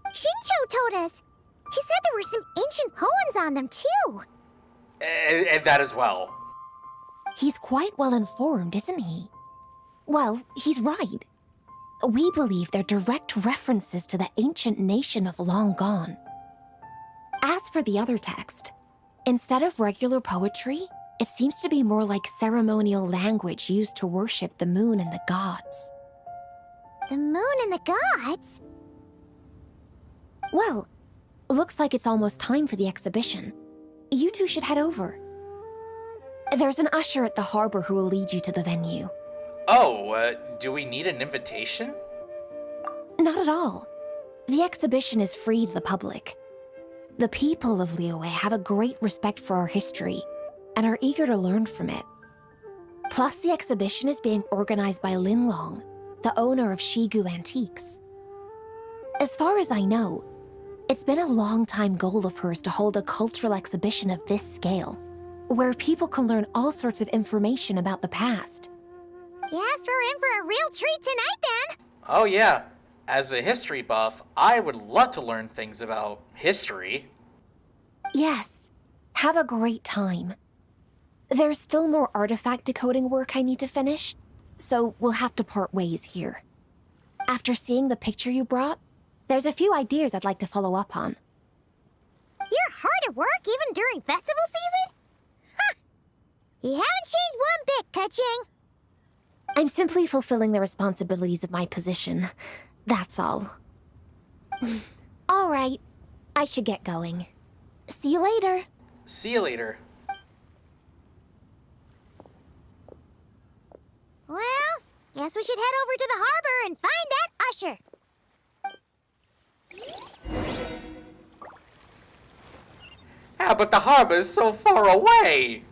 Shincho told us. He said there were some ancient poems on them, too. And that as well. He's quite well informed, isn't he? Well, he's right. We believe they're direct references to the ancient nation of long gone. As for the other text, instead of regular poetry, it seems to be more like ceremonial language used to worship the moon and the gods. The moon and the gods? Well, looks like it's almost time for the exhibition. You two should head over. There's an usher at the harbor who will lead you to the venue. Oh, do we need an invitation? Not at all. The exhibition is free to the public. The people of Liyue have a great respect for our history and are eager to learn from it. Plus, the exhibition is being organized by Lin Long, the owner of Shigu Antiques. As far as I know, it's been a long-time goal of hers to hold a cultural exhibition of this scale, where people can learn all sorts of information about the past. Guess we're in for a real treat tonight, then. Oh yeah. As a history buff, I would love to learn things about history. Yes. Have a great time. There's still more artifact decoding work I need to finish, so we'll have to part ways here. After seeing the picture you brought, there's a few ideas I'd like to follow up on. You're hard at work even during festival season? Huh! You haven't changed one bit, Kaching. I'm simply fulfilling the responsibilities of my position. That's all. All right. I should get going. See you later. See you later. Well, guess we should head over to the harbor and find that usher. Ah, but the harbor is so far away!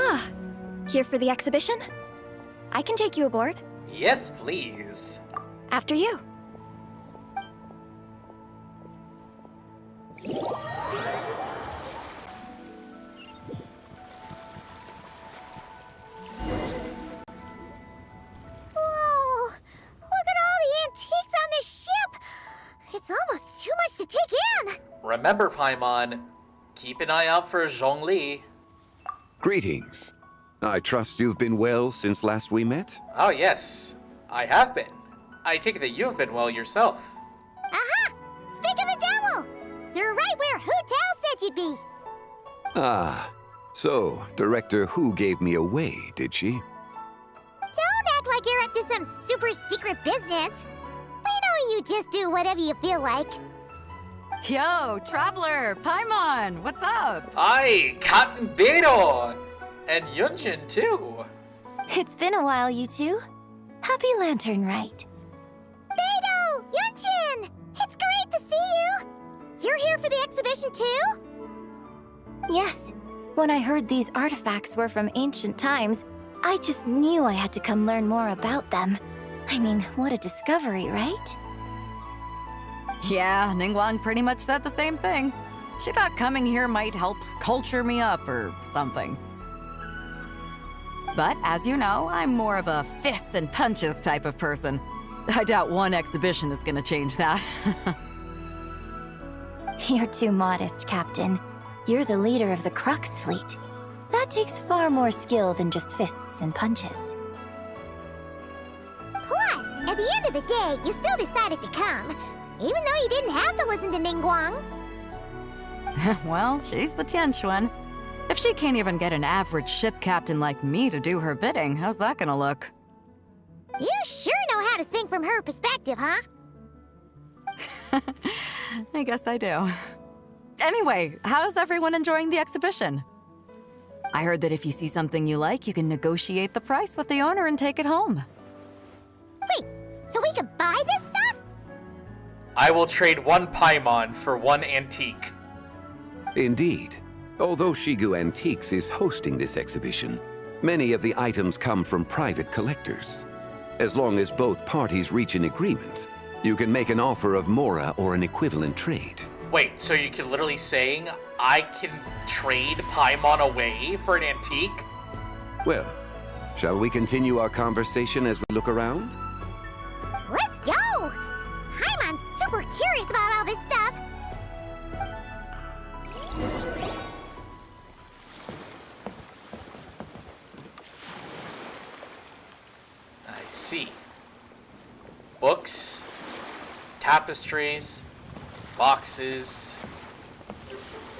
Ah, here for the exhibition? I can take you aboard. Yes, please. After you. Whoa! Look at all the antiques on this ship! It's almost too much to take in! Remember, Paimon, keep an eye out for Zhongli. Greetings. I trust you've been well since last we met? Oh, yes, I have been. I take it that you've been well yourself. Aha! Speak of the devil! You're right where Hu Tao said you'd be! Ah, so Director Hu gave me away, did she? Don't act like you're up to some super secret business. We know you just do whatever you feel like. Yo, Traveler, Paimon, what's up? Hi, Cotton Beto! And Yunjin, too. It's been a while, you two. Happy Lantern Rite. Beto! Yunjin! It's great to see you! You're here for the exhibition, too? Yes. When I heard these artifacts were from ancient times, I just knew I had to come learn more about them. I mean, what a discovery, right? Yeah, Ningguang pretty much said the same thing. She thought coming here might help culture me up or something. But as you know, I'm more of a fists and punches type of person. I doubt one exhibition is gonna change that. You're too modest, Captain. You're the leader of the Crux fleet. That takes far more skill than just fists and punches. Plus, at the end of the day, you still decided to come, even though you didn't have to listen to Ningguang. Well, she's the Tianquan. If she can't even get an average ship captain like me to do her bidding, how's that gonna look? You sure know how to think from her perspective, huh? I guess I do. Anyway, how's everyone enjoying the exhibition? I heard that if you see something you like, you can negotiate the price with the owner and take it home. Wait, so we can buy this stuff? I will trade one Paimon for one antique. Indeed. Although Shigu Antiques is hosting this exhibition, many of the items come from private collectors. As long as both parties reach an agreement, you can make an offer of Mora or an equivalent trade. Wait, so you can literally saying I can trade Paimon away for an antique? Well, shall we continue our conversation as we look around? Let's go! Paimon's super curious about all this stuff. I see. Books, tapestries, boxes,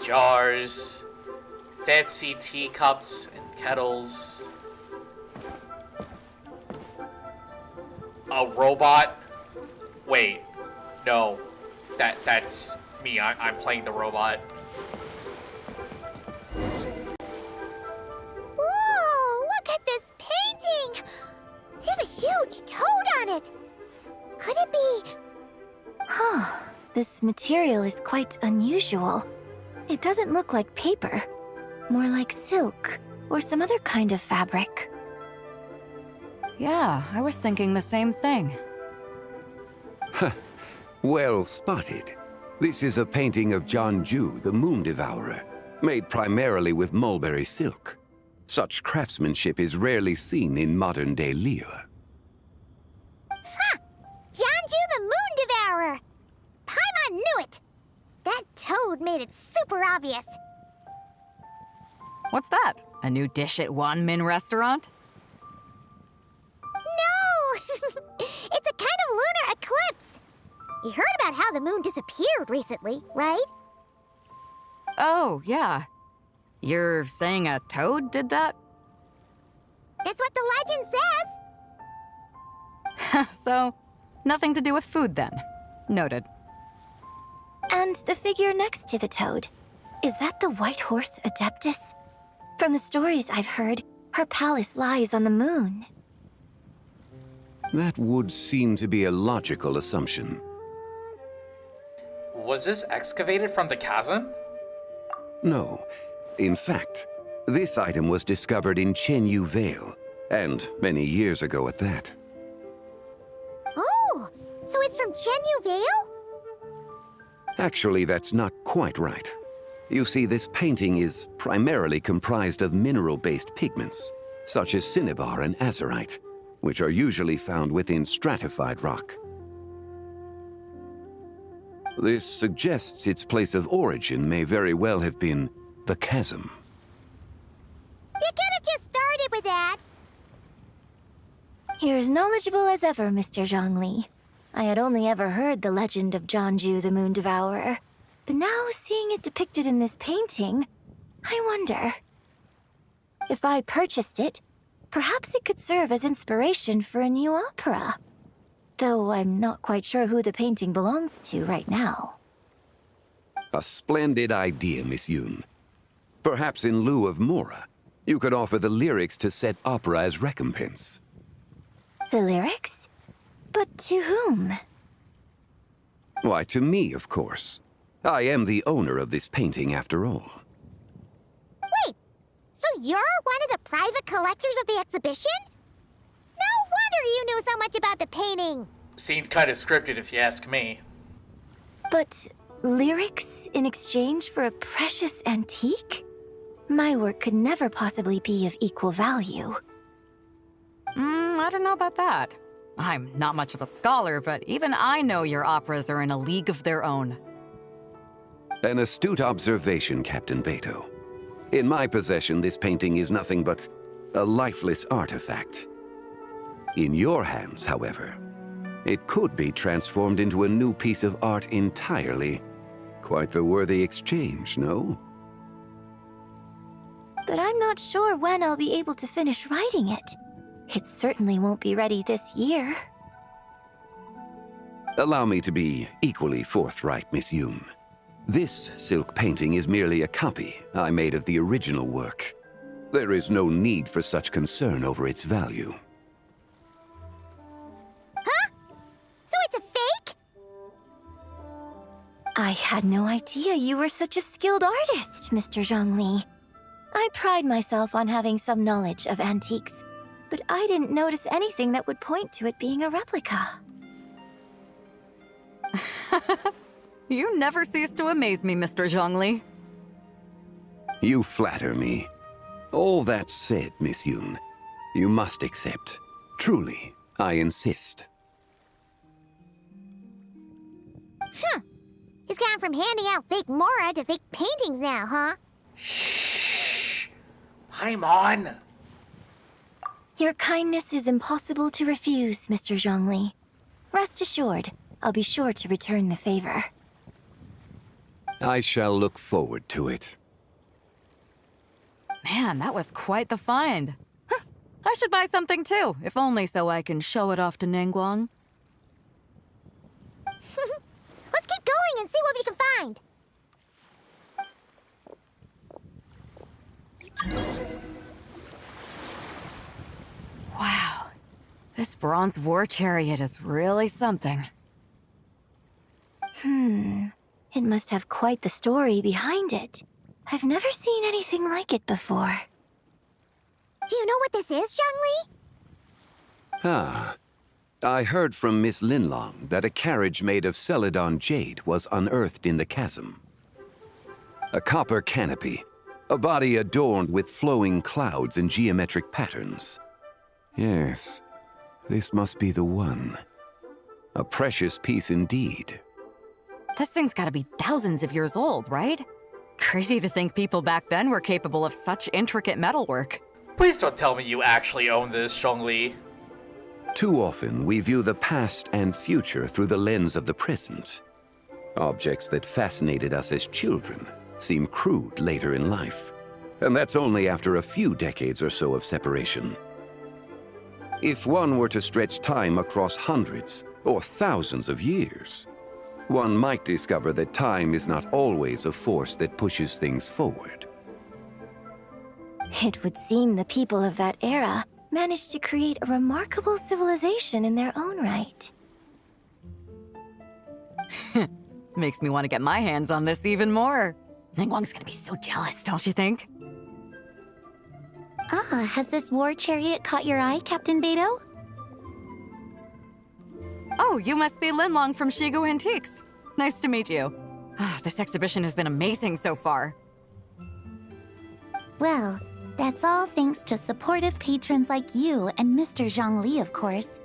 jars, fancy teacups and kettles. A robot? Wait, no. That's me. I'm playing the robot. Whoa, look at this painting! There's a huge toad on it! Could it be... Huh. This material is quite unusual. It doesn't look like paper. More like silk, or some other kind of fabric. Yeah, I was thinking the same thing. Well spotted. This is a painting of Jianju, the Moon Devourer, made primarily with mulberry silk. Such craftsmanship is rarely seen in modern-day Liyue. Ha! Jianju the Moon Devourer! Paimon knew it! That toad made it super obvious. What's that? A new dish at Wanmin restaurant? You heard about how the moon disappeared recently, right? Oh, yeah. You're saying a toad did that? It's what the legend says! So, nothing to do with food then. Noted. And the figure next to the toad, is that the white horse Adeptus? From the stories I've heard, her palace lies on the moon. That would seem to be a logical assumption. Was this excavated from the chasm? No. In fact, this item was discovered in Chenyu Vale, and many years ago at that. Oh, so it's from Chenyu Vale? Actually, that's not quite right. You see, this painting is primarily comprised of mineral-based pigments, such as cinnabar and azurite, which are usually found within stratified rock. This suggests its place of origin may very well have been the chasm. You could have just started with that. You're as knowledgeable as ever, Mr. Zhongli. I had only ever heard the legend of Jianzhu the Moon Devourer, but now seeing it depicted in this painting, I wonder. If I purchased it, perhaps it could serve as inspiration for a new opera. Though I'm not quite sure who the painting belongs to right now. A splendid idea, Miss Yoon. Perhaps in lieu of Mora, you could offer the lyrics to said opera as recompense. The lyrics? But to whom? Why, to me, of course. I am the owner of this painting, after all. Wait, so you're one of the private collectors of the exhibition? No wonder you knew so much about the painting. Seemed kind of scripted if you ask me. But lyrics in exchange for a precious antique? My work could never possibly be of equal value. I don't know about that. I'm not much of a scholar, but even I know your operas are in a league of their own. An astute observation, Captain Beto. In my possession, this painting is nothing but a lifeless artifact. In your hands, however, it could be transformed into a new piece of art entirely. Quite the worthy exchange, no? But I'm not sure when I'll be able to finish writing it. It certainly won't be ready this year. Allow me to be equally forthright, Miss Yoon. This silk painting is merely a copy I made of the original work. There is no need for such concern over its value. Huh? So it's a fake? I had no idea you were such a skilled artist, Mr. Zhongli. I pride myself on having some knowledge of antiques, but I didn't notice anything that would point to it being a replica. You never cease to amaze me, Mr. Zhongli. You flatter me. All that said, Miss Yoon, you must accept. Truly, I insist. He's gone from handing out fake Mora to fake paintings now, huh? Shh! Paimon! Your kindness is impossible to refuse, Mr. Zhongli. Rest assured, I'll be sure to return the favor. I shall look forward to it. Man, that was quite the find. I should buy something too, if only so I can show it off to Ningguang. Let's keep going and see what we can find. Wow, this bronze war chariot is really something. It must have quite the story behind it. I've never seen anything like it before. Do you know what this is, Zhongli? Ah. I heard from Miss Linlong that a carriage made of Celadon jade was unearthed in the chasm. A copper canopy, a body adorned with flowing clouds and geometric patterns. Yes, this must be the one. A precious piece indeed. This thing's gotta be thousands of years old, right? Crazy to think people back then were capable of such intricate metalwork. Please don't tell me you actually own this, Zhongli. Too often, we view the past and future through the lens of the present. Objects that fascinated us as children seem crude later in life, and that's only after a few decades or so of separation. If one were to stretch time across hundreds or thousands of years, one might discover that time is not always a force that pushes things forward. It would seem the people of that era managed to create a remarkable civilization in their own right. Makes me want to get my hands on this even more. Ningguang's gonna be so jealous, don't you think? Ah, has this war chariot caught your eye, Captain Beidou? Oh, you must be Linlong from Shigu Antiques. Nice to meet you. This exhibition has been amazing so far. Well, that's all thanks to supportive patrons like you and Mr. Zhongli, of course.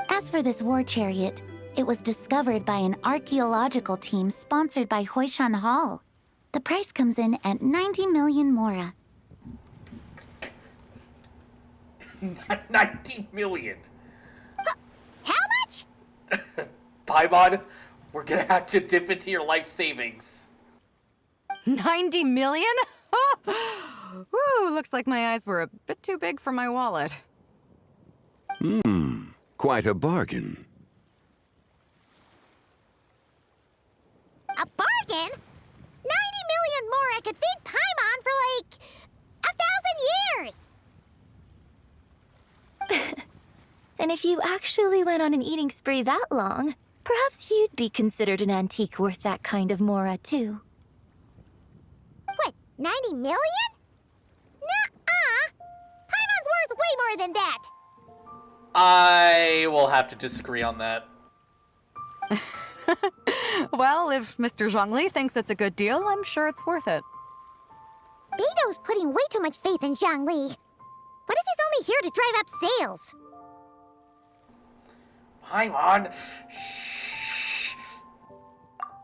As for this war chariot, it was discovered by an archaeological team sponsored by Huishan Hall. The price comes in at 90 million mora. 90 million. How much? Paimon, we're gonna have to dip into your life savings. 90 million? Woo, looks like my eyes were a bit too big for my wallet. Quite a bargain. A bargain? 90 million more I could feed Paimon for like 1,000 years. And if you actually went on an eating spree that long, perhaps you'd be considered an antique worth that kind of mora, too. What, 90 million? Nuh-uh. Paimon's worth way more than that. I will have to disagree on that. Well, if Mr. Zhongli thinks it's a good deal, I'm sure it's worth it. Beidou's putting way too much faith in Zhongli. What if he's only here to drive up sales? Paimon.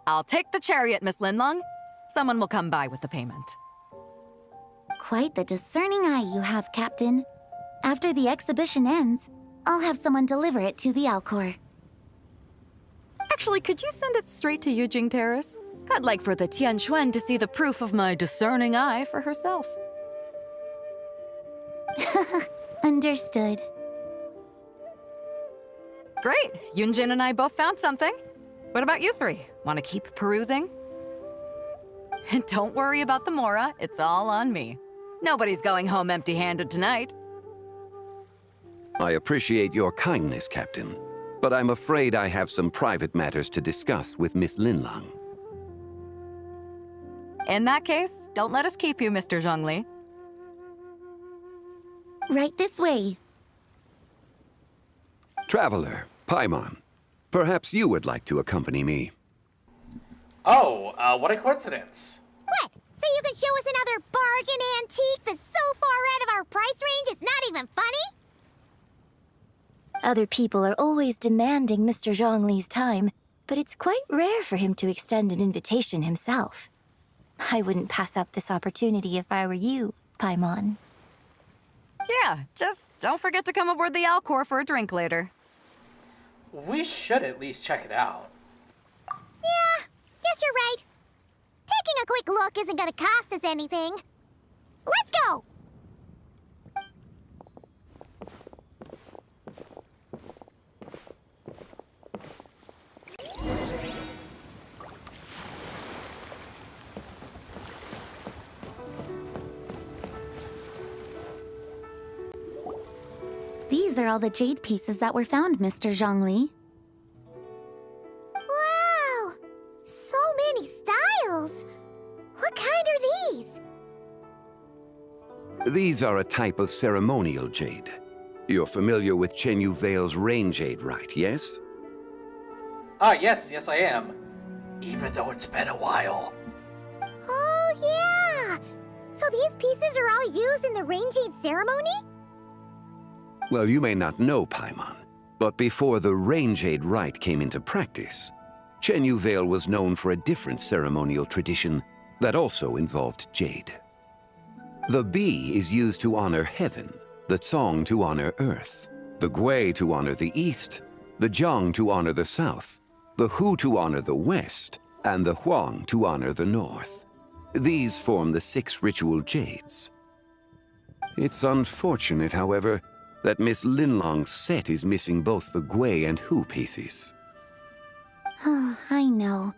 I'll take the chariot, Miss Linlong. Someone will come by with the payment. Quite the discerning eye you have, Captain. After the exhibition ends, I'll have someone deliver it to the Alcor. Actually, could you send it straight to Yujing Terrace? I'd like for the Tianquan to see the proof of my discerning eye for herself. Understood. Great! Yunjin and I both found something. What about you three? Want to keep perusing? And don't worry about the mora, it's all on me. Nobody's going home empty-handed tonight. I appreciate your kindness, Captain, but I'm afraid I have some private matters to discuss with Miss Linlong. In that case, don't let us keep you, Mr. Zhongli. Right this way. Traveler, Paimon, perhaps you would like to accompany me. Oh, what a coincidence. What? So you can show us another bargain antique that's so far out of our price range it's not even funny? Other people are always demanding Mr. Zhongli's time, but it's quite rare for him to extend an invitation himself. I wouldn't pass up this opportunity if I were you, Paimon. Yeah, just don't forget to come aboard the Alcor for a drink later. We should at least check it out. Yeah, guess you're right. Taking a quick look isn't gonna cost us anything. Let's go! These are all the jade pieces that were found, Mr. Zhongli. Wow! So many styles! What kind are these? These are a type of ceremonial jade. You're familiar with Chenyu Vale's rain jade, right, yes? Ah, yes, I am. Even though it's been a while. Oh, yeah! So these pieces are all used in the rain jade ceremony? Well, you may not know, Paimon, but before the rain jade rite came into practice, Chenyu Vale was known for a different ceremonial tradition that also involved jade. The bee is used to honor heaven, the song to honor earth, the Gui to honor the east, the Zhang to honor the south, the Hu to honor the west, and the Huang to honor the north. These form the 6 ritual jades. It's unfortunate, however, that Miss Linlong's set is missing both the Gui and Hu pieces. Oh, I know.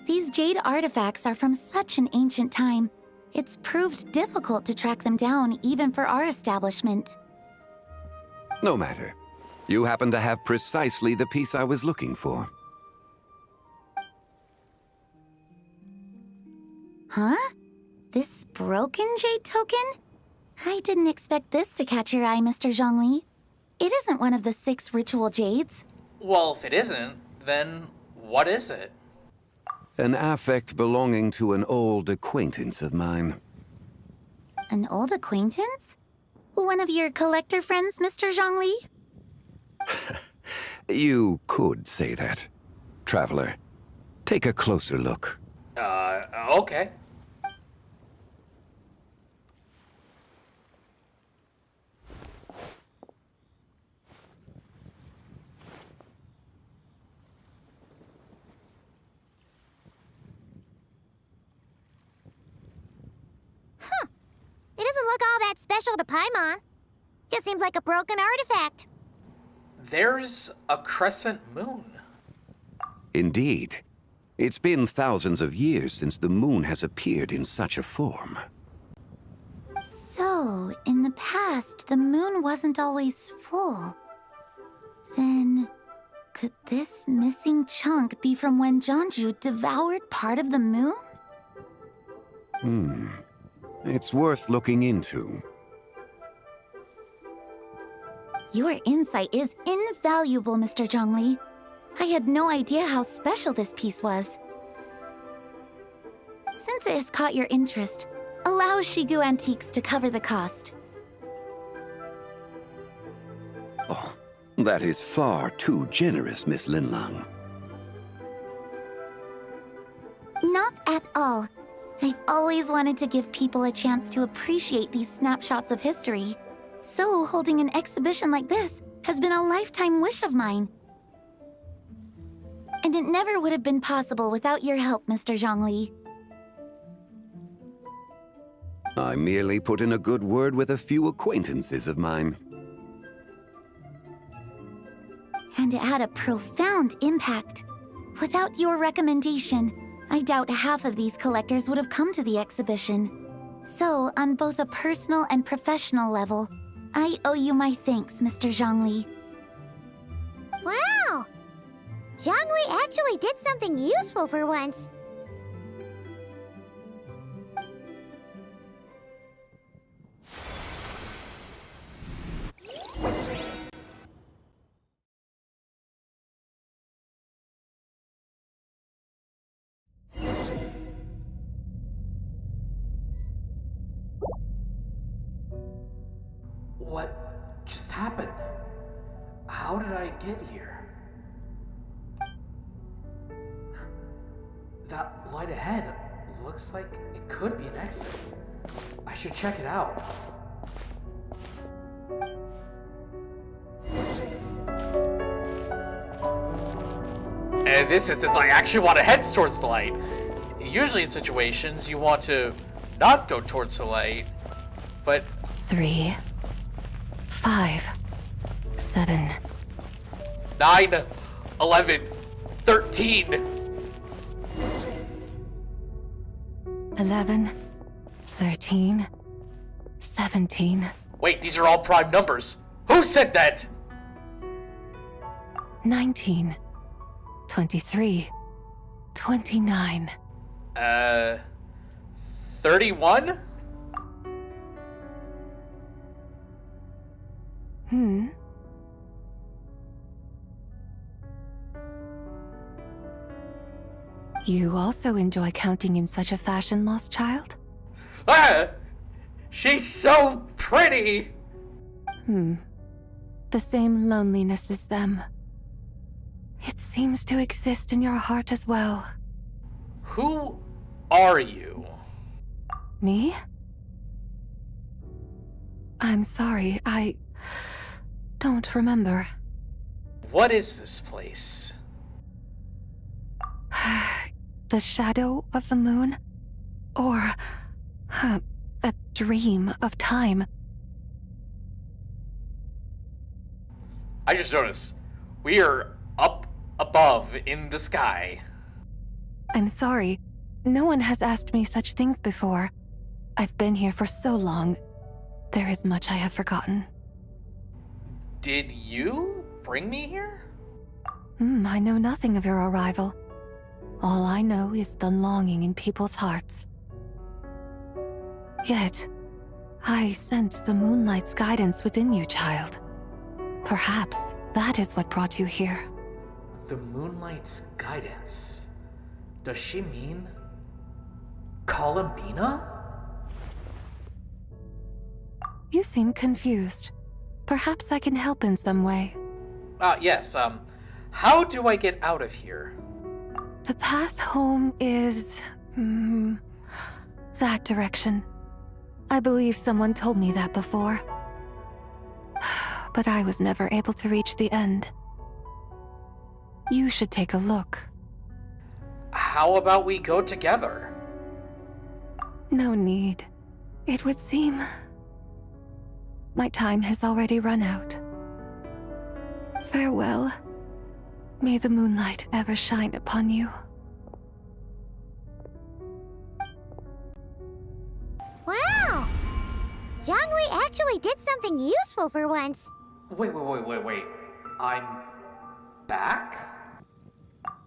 These jade artifacts are from such an ancient time. It's proved difficult to track them down, even for our establishment. No matter. You happen to have precisely the piece I was looking for. Huh? This broken jade token? I didn't expect this to catch your eye, Mr. Zhongli. It isn't one of the 6 ritual jades. Well, if it isn't, then what is it? An affect belonging to an old acquaintance of mine. An old acquaintance? One of your collector friends, Mr. Zhongli? You could say that. Traveler, take a closer look. Okay. It doesn't look all that special to Paimon. Just seems like a broken artifact. There's a crescent moon. Indeed. It's been thousands of years since the moon has appeared in such a form. So, in the past, the moon wasn't always full. Then, could this missing chunk be from when Jianzhu devoured part of the moon? It's worth looking into. Your insight is invaluable, Mr. Zhongli. I had no idea how special this piece was. Since it has caught your interest, allow Shigu Antiques to cover the cost. Oh, that is far too generous, Miss Linlang. Not at all. I've always wanted to give people a chance to appreciate these snapshots of history. So, holding an exhibition like this has been a lifetime wish of mine. And it never would have been possible without your help, Mr. Zhongli. I merely put in a good word with a few acquaintances of mine. And it had a profound impact. Without your recommendation, I doubt half of these collectors would have come to the exhibition. So, on both a personal and professional level, I owe you my thanks, Mr. Zhongli. Wow! Zhongli actually did something useful for once. What just happened? How did I get here? That light ahead looks like it could be an exit. I should check it out. In this instance, I actually want to head towards the light. Usually in situations, you want to not go towards the light, but... 3, 5, 7, 9, 11, 13. 11, 13, 17. Wait, these are all prime numbers. Who said that? 19, 23, 29. 31? You also enjoy counting in such a fashion, lost child? Ah! She's so pretty! The same loneliness as them. It seems to exist in your heart as well. Who are you? Me? I'm sorry, I don't remember. What is this place? The shadow of the moon? Or a dream of time? I just noticed we are up above in the sky. I'm sorry. No one has asked me such things before. I've been here for so long. There is much I have forgotten. Did you bring me here? I know nothing of your arrival. All I know is the longing in people's hearts. Yet, I sense the moonlight's guidance within you, child. Perhaps that is what brought you here. The moonlight's guidance. Does she mean Columbina? You seem confused. Perhaps I can help in some way. Yes, how do I get out of here? The path home is... that direction. I believe someone told me that before. But I was never able to reach the end. You should take a look. How about we go together? No need. It would seem... my time has already run out. Farewell. May the moonlight ever shine upon you. Wow! Jiangwei actually did something useful for once. Wait. I'm back?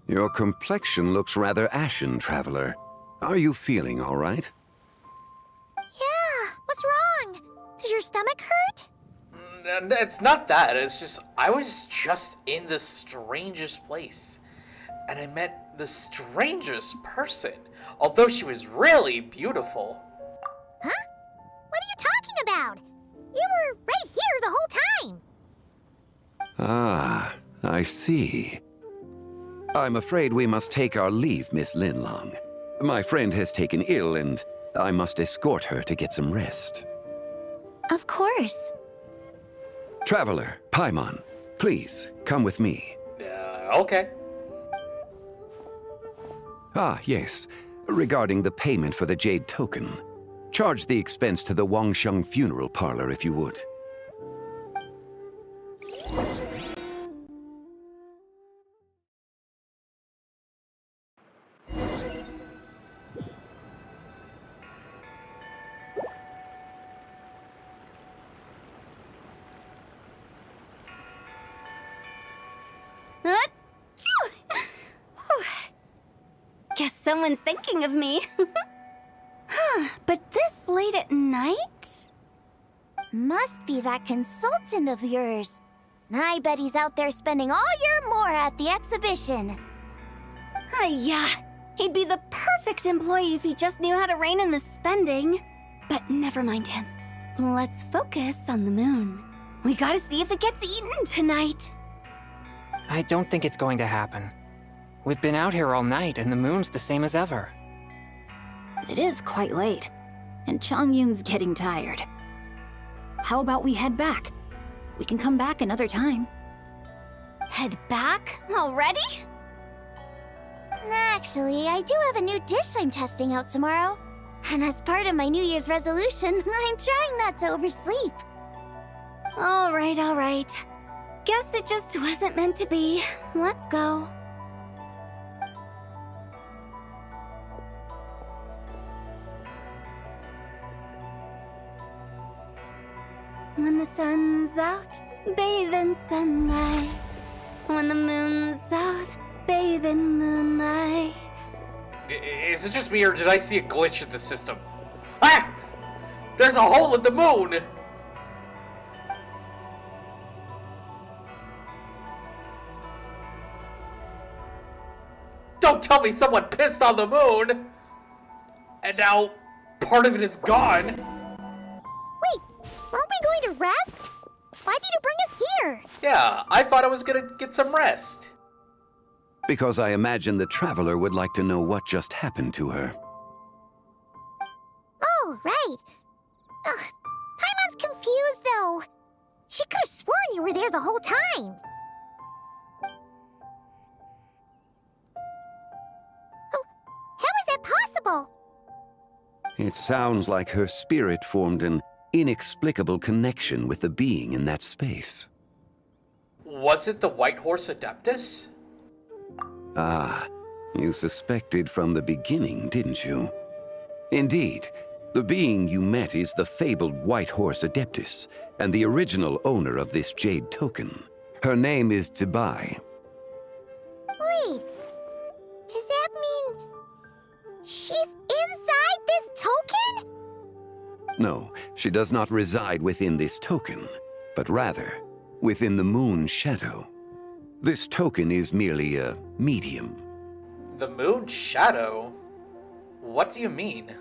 Your complexion looks rather ashen, traveler. Are you feeling all right? Yeah, what's wrong? Does your stomach hurt? It's not that, it's just, I was just in the strangest place. And I met the strangest person, although she was really beautiful. Huh? What are you talking about? You were right here the whole time. Ah, I see. I'm afraid we must take our leave, Miss Linlong. My friend has taken ill, and I must escort her to get some rest. Of course. Traveler, Paimon, please, come with me. Okay. Ah, yes. Regarding the payment for the Jade Token. Charge the expense to the Wangsheng Funeral Parlor if you would. Guess someone's thinking of me. But this late at night? Must be that consultant of yours. I bet he's out there spending all year more at the exhibition. Yeah, he'd be the perfect employee if he just knew how to rein in the spending. But never mind him. Let's focus on the moon. We gotta see if it gets eaten tonight. I don't think it's going to happen. We've been out here all night, and the moon's the same as ever. It is quite late, and Chongyun's getting tired. How about we head back? We can come back another time. Head back? Already? Actually, I do have a new dish I'm testing out tomorrow. And as part of my New Year's resolution, I'm trying not to oversleep. All right. Guess it just wasn't meant to be. Let's go. When the sun's out, bathe in sunlight. When the moon's out, bathe in moonlight. Is it just me, or did I see a glitch in the system? Ah! There's a hole in the moon! Don't tell me someone pissed on the moon! And now, part of it is gone. Wait, weren't we going to rest? Why did you bring us here? Yeah, I thought I was gonna get some rest. Because I imagine the traveler would like to know what just happened to her. Oh, right. Paimon's confused, though. She could have sworn you were were there the whole time. How is that possible? It sounds like her spirit formed an inexplicable connection with the being in that space. Was it the White Horse Adeptus? Ah, you suspected from the beginning, didn't you? Indeed, the being you met is the fabled White Horse Adeptus, and the original owner of this jade token. Her name is Tibai. Wait, does that mean she's inside this token? No, she does not reside within this token, but rather within the moon's shadow. This token is merely a medium. The moon's shadow? What do you mean?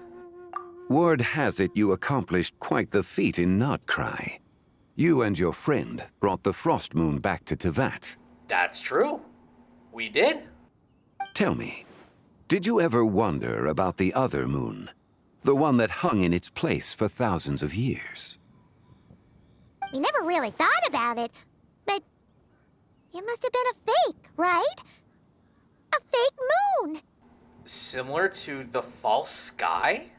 Word has it you accomplished quite the feat in Nodcry. You and your friend brought the Frost Moon back to Tevat. That's true. We did. Tell me, did you ever wonder about the other moon? The one that hung in its place for thousands of years? We never really thought about it, but it must have been a fake, right? A fake moon! Similar to the false sky,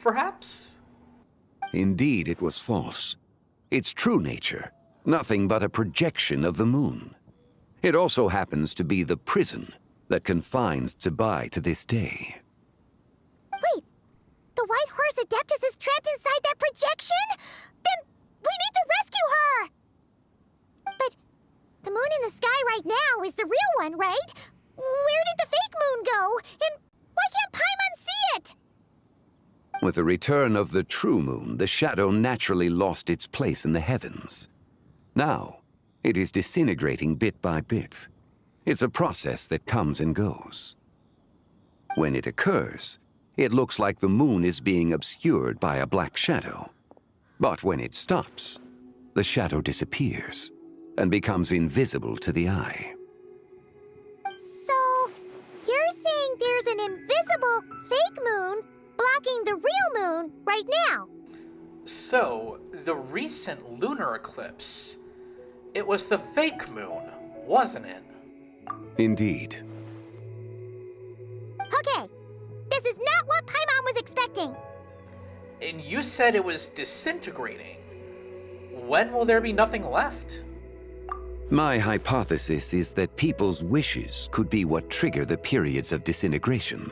perhaps? Indeed, it was false. Its true nature, nothing but a projection of the moon. It also happens to be the prison that confines Tibai to this day. Wait, the White Horse Adeptus is trapped inside that projection? Then we need to rescue her! But the moon in the sky right now is the real one, right? Where did the fake moon go? And why can't Paimon see it? With the return of the true moon, the shadow naturally lost its place in the heavens. Now, it is disintegrating bit by bit. It's a process that comes and goes. When it occurs, it looks like the moon is being obscured by a black shadow. But when it stops, the shadow disappears and becomes invisible to the eye. So, you're saying there's an invisible fake moon blocking the real moon right now? So, the recent lunar eclipse, it was the fake moon, wasn't it? Indeed. Okay, this is not what Paimon was expecting. And you said it was disintegrating. When will there be nothing left? My hypothesis is that people's wishes could be what trigger the periods of disintegration.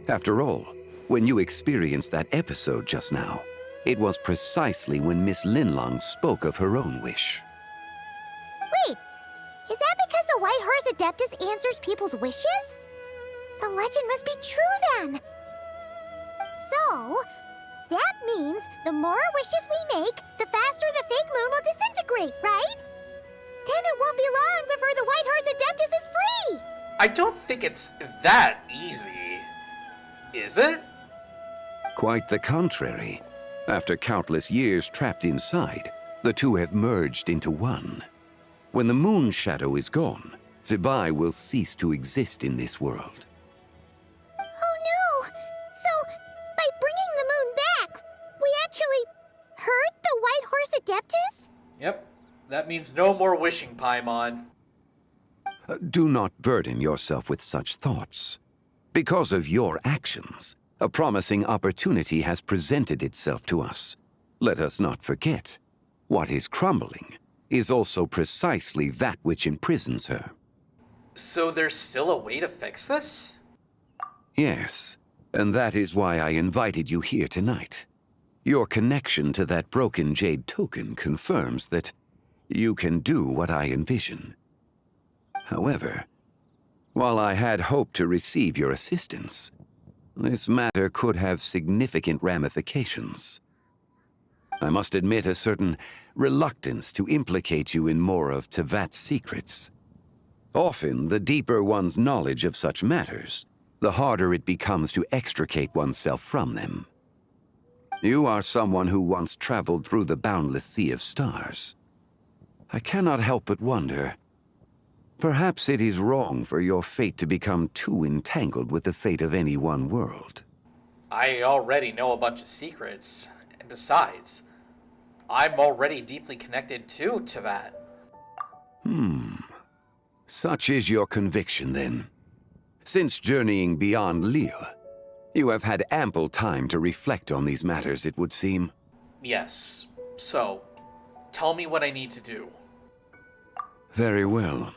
After all, when you experienced that episode just now, it was precisely when Miss Linlong spoke of her own wish. Wait, is that because the White Horse Adeptus answers people's wishes? The legend must be true then. So, that means the more wishes we make, the faster the fake moon will disintegrate, right? Then it won't be long before the White Horse Adeptus is free! I don't think it's that easy. Is it? Quite the contrary. After countless years trapped inside, the two have merged into one. When the moon shadow is gone, Tibai will cease to exist in this world. Oh no! So, by bringing the moon back, we actually hurt the White Horse Adeptus? Yep. That means no more wishing, Paimon. Do not burden yourself with such thoughts. Because of your actions, a promising opportunity has presented itself to us. Let us not forget, what is crumbling is also precisely that which imprisons her. So there's still a way to fix this? Yes, and that is why I invited you here tonight. Your connection to that broken jade token confirms that you can do what I envision. However, while I had hoped to receive your assistance, this matter could have significant ramifications. I must admit a certain reluctance to implicate you in more of Tevat's secrets. Often, the deeper one's knowledge of such matters, the harder it becomes to extricate oneself from them. You are someone who once traveled through the boundless sea of stars. I cannot help but wonder, perhaps it is wrong for your fate to become too entangled with the fate of any one world. I already know a bunch of secrets, and besides, I'm already deeply connected to Tevat. Such is your conviction, then. Since journeying beyond Liyue, you have had ample time to reflect on these matters, it would seem. Yes. So, tell me what I need to do. Very well.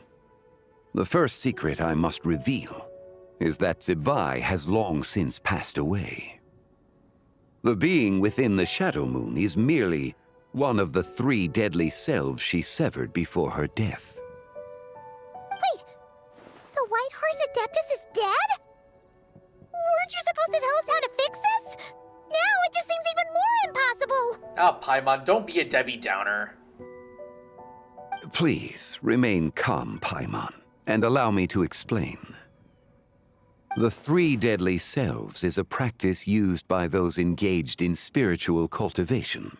The first secret I must reveal is that Zibai has long since passed away. The being within the Shadow Moon is merely one of the 3 deadly selves she severed before her death. Wait, the White Horse Adeptus is dead? Weren't you supposed to tell us how to fix this? Now it just seems even more impossible! Ah, Paimon, don't be a Debbie Downer. Please, remain calm, Paimon, and allow me to explain. The 3 deadly selves is a practice used by those engaged in spiritual cultivation.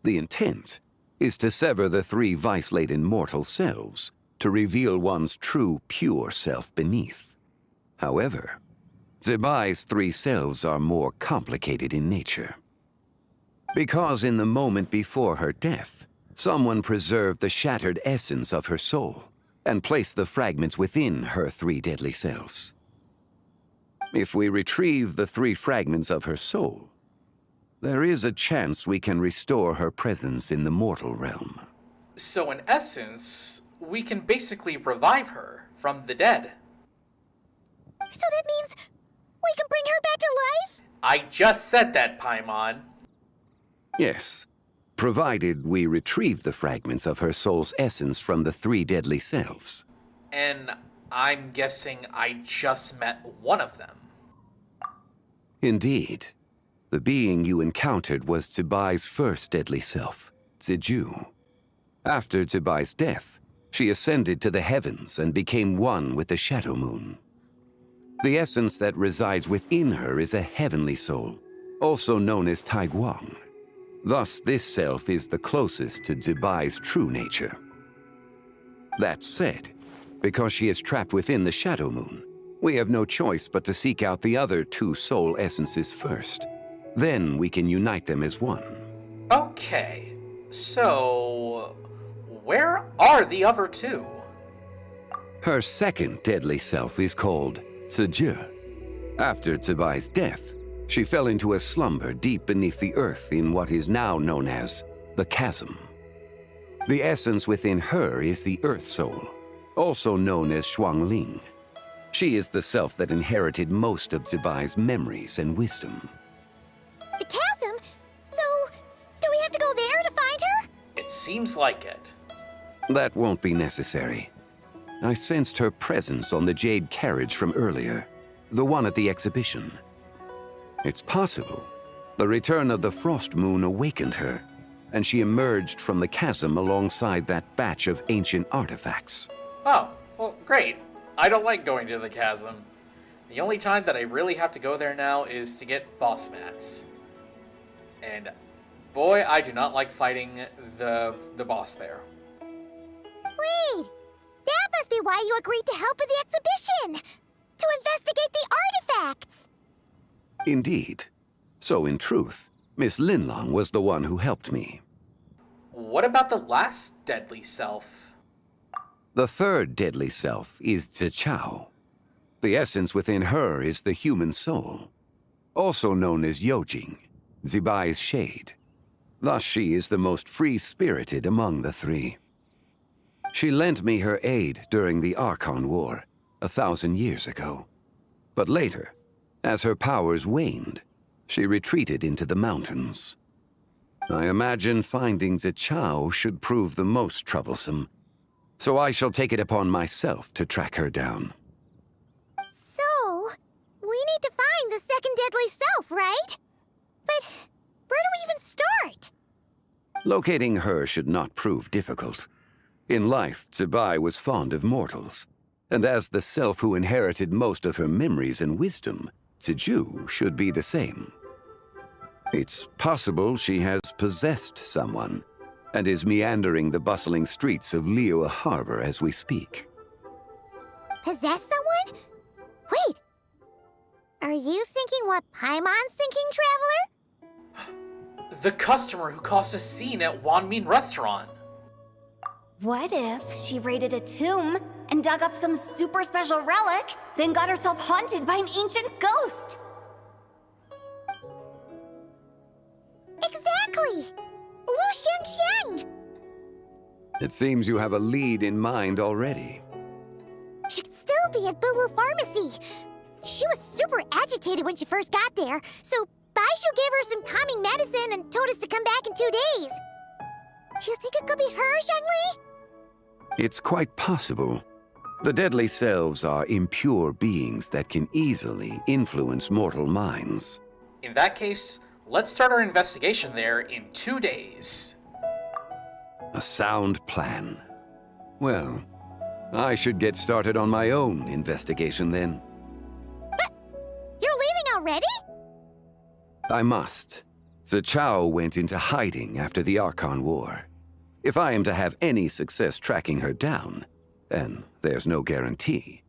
The intent is to sever the 3 vice-laden mortal selves to reveal one's true, pure self beneath. However, Zibai's 3 selves are more complicated in nature. Because in the moment before her death, someone preserved the shattered essence of her soul and placed the fragments within her 3 deadly selves. If we retrieve the 3 fragments of her soul, there is a chance we can restore her presence in the mortal realm. So in essence, we can basically revive her from the dead. So that means we can bring her back to life? I just said that, Paimon. Yes, provided we retrieve the fragments of her soul's essence from the 3 deadly selves. And I'm guessing I just met one of them. Indeed. The being you encountered was Zibai's first deadly self, Ziju. After Zibai's death, she ascended to the heavens and became one with the Shadow Moon. The essence that resides within her is a heavenly soul, also known as Taiguang. Thus, this self is the closest to Zibai's true nature. That said, because she is trapped within the Shadow Moon, we have no choice but to seek out the other 2 soul essences first. Then we can unite them as one. Okay, so where are the other 2? Her second deadly self is called Ziju. After Zibai's death, she fell into a slumber deep beneath the earth in what is now known as the Chasm. The essence within her is the Earth Soul, also known as Shuangling. She is the self that inherited most of Zibai's memories and wisdom. The chasm? So, do we have to go there to find her? It seems like it. That won't be necessary. I sensed her presence on the jade carriage from earlier, the one at the exhibition. It's possible the return of the Frost Moon awakened her, and she emerged from the chasm alongside that batch of ancient artifacts. Oh, well, great. I don't like going to the chasm. The only time that I really have to go there now is to get boss mats. And boy, I do not like fighting the boss there. Wait, that must be why you agreed to help with the exhibition! To investigate the artifacts! Indeed. So in truth, Miss Linlong was the one who helped me. What about the last deadly self? The third deadly self is Zichao. The essence within her is the human soul, also known as Yojing, Zibai's shade. Thus she is the most free-spirited among the 3. She lent me her aid during the Archon War 1,000 years ago. But later, as her powers waned, she retreated into the mountains. I imagine finding Zichao should prove the most troublesome, so I shall take it upon myself to track her down. So, we need to find the second deadly self, right? But where do we even start? Locating her should not prove difficult. In life, Zibai was fond of mortals, and as the self who inherited most of her memories and wisdom, Ziju should be the same. It's possible she has possessed someone, and is meandering the bustling streets of Liyue Harbor as we speak. Possess someone? Wait, are you thinking what Paimon's thinking, Traveler? The customer who caused a scene at Wanmin Restaurant. What if she raided a tomb and dug up some super special relic, then got herself haunted by an ancient ghost. Exactly! Lu Xiangxiang! It seems you have a lead in mind already. She'd still be at Boo Boo Pharmacy. She was super agitated when she first got there, so Baishu gave her some calming medicine and told us to come back in 2 days. Do you think it could be her, Zhengli? It's quite possible. The deadly selves are impure beings that can easily influence mortal minds. In that case, let's start our investigation there in 2 days. A sound plan. Well, I should get started on my own investigation then. But you're leaving already? I must. Zichao went into hiding after the Archon War. If I am to have any success tracking her down, and there's no guarantee,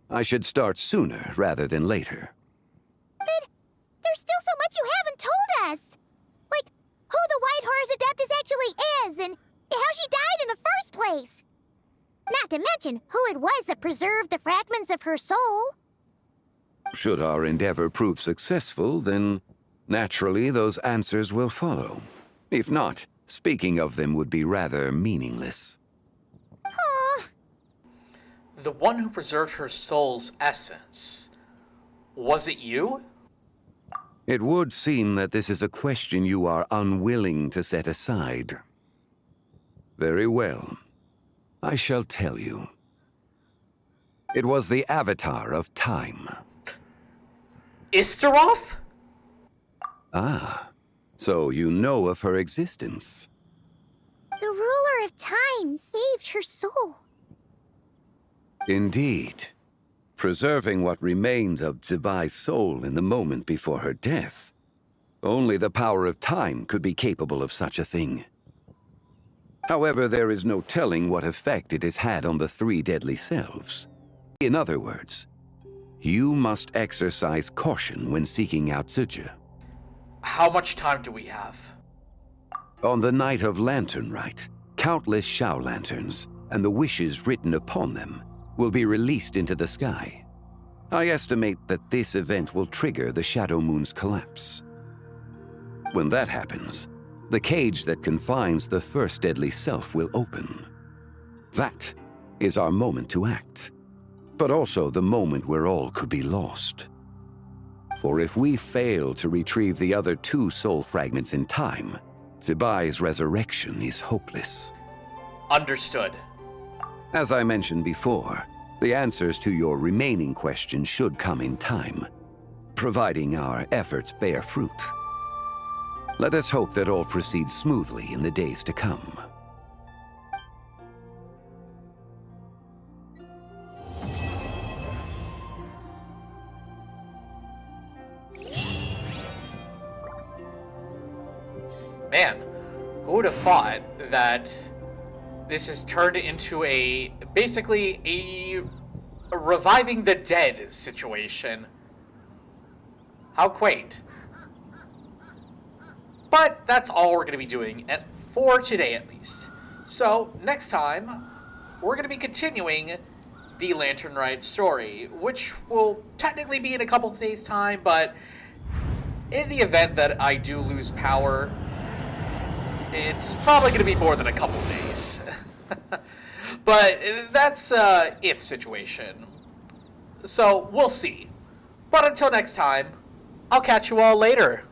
I should start sooner rather than later. But there's still so much you haven't told us! Like, who the White Horse Adeptus actually is, and how she died in the first place! Not to mention who it was that preserved the fragments of her soul. Should our endeavor prove successful, then naturally those answers will follow. If not, speaking of them would be rather meaningless. The one who preserved her soul's essence. Was it you? It would seem that this is a question you are unwilling to set aside. Very well. I shall tell you. It was the Avatar of Time. Istaroth? Ah, so you know of her existence. The ruler of time saved her soul. Indeed. Preserving what remained of Zibai's soul in the moment before her death. Only the power of time could be capable of such a thing. However, there is no telling what effect it has had on the 3 deadly selves. In other words, you must exercise caution when seeking out Zizhi. How much time do we have? On the night of Lantern Rite, countless Shao lanterns and the wishes written upon them will be released into the sky. I estimate that this event will trigger the Shadow Moon's collapse. When that happens, the cage that confines the first deadly self will open. That is our moment to act, but also the moment where all could be lost. For if we fail to retrieve the other 2 soul fragments in time, Zibai's resurrection is hopeless. Understood. As I mentioned before, the answers to your remaining questions should come in time, providing our efforts bear fruit. Let us hope that all proceeds smoothly in the days to come. Man, who would have thought that this has turned into basically a reviving the dead situation. How quaint. But that's all we're going to be doing for today at least. So next time, we're going to be continuing the Lantern Rite story, which will technically be in a couple of days' time, but in the event that I do lose power, it's probably going to be more than a couple days. But that's a if situation. So we'll see. But until next time, I'll catch you all later.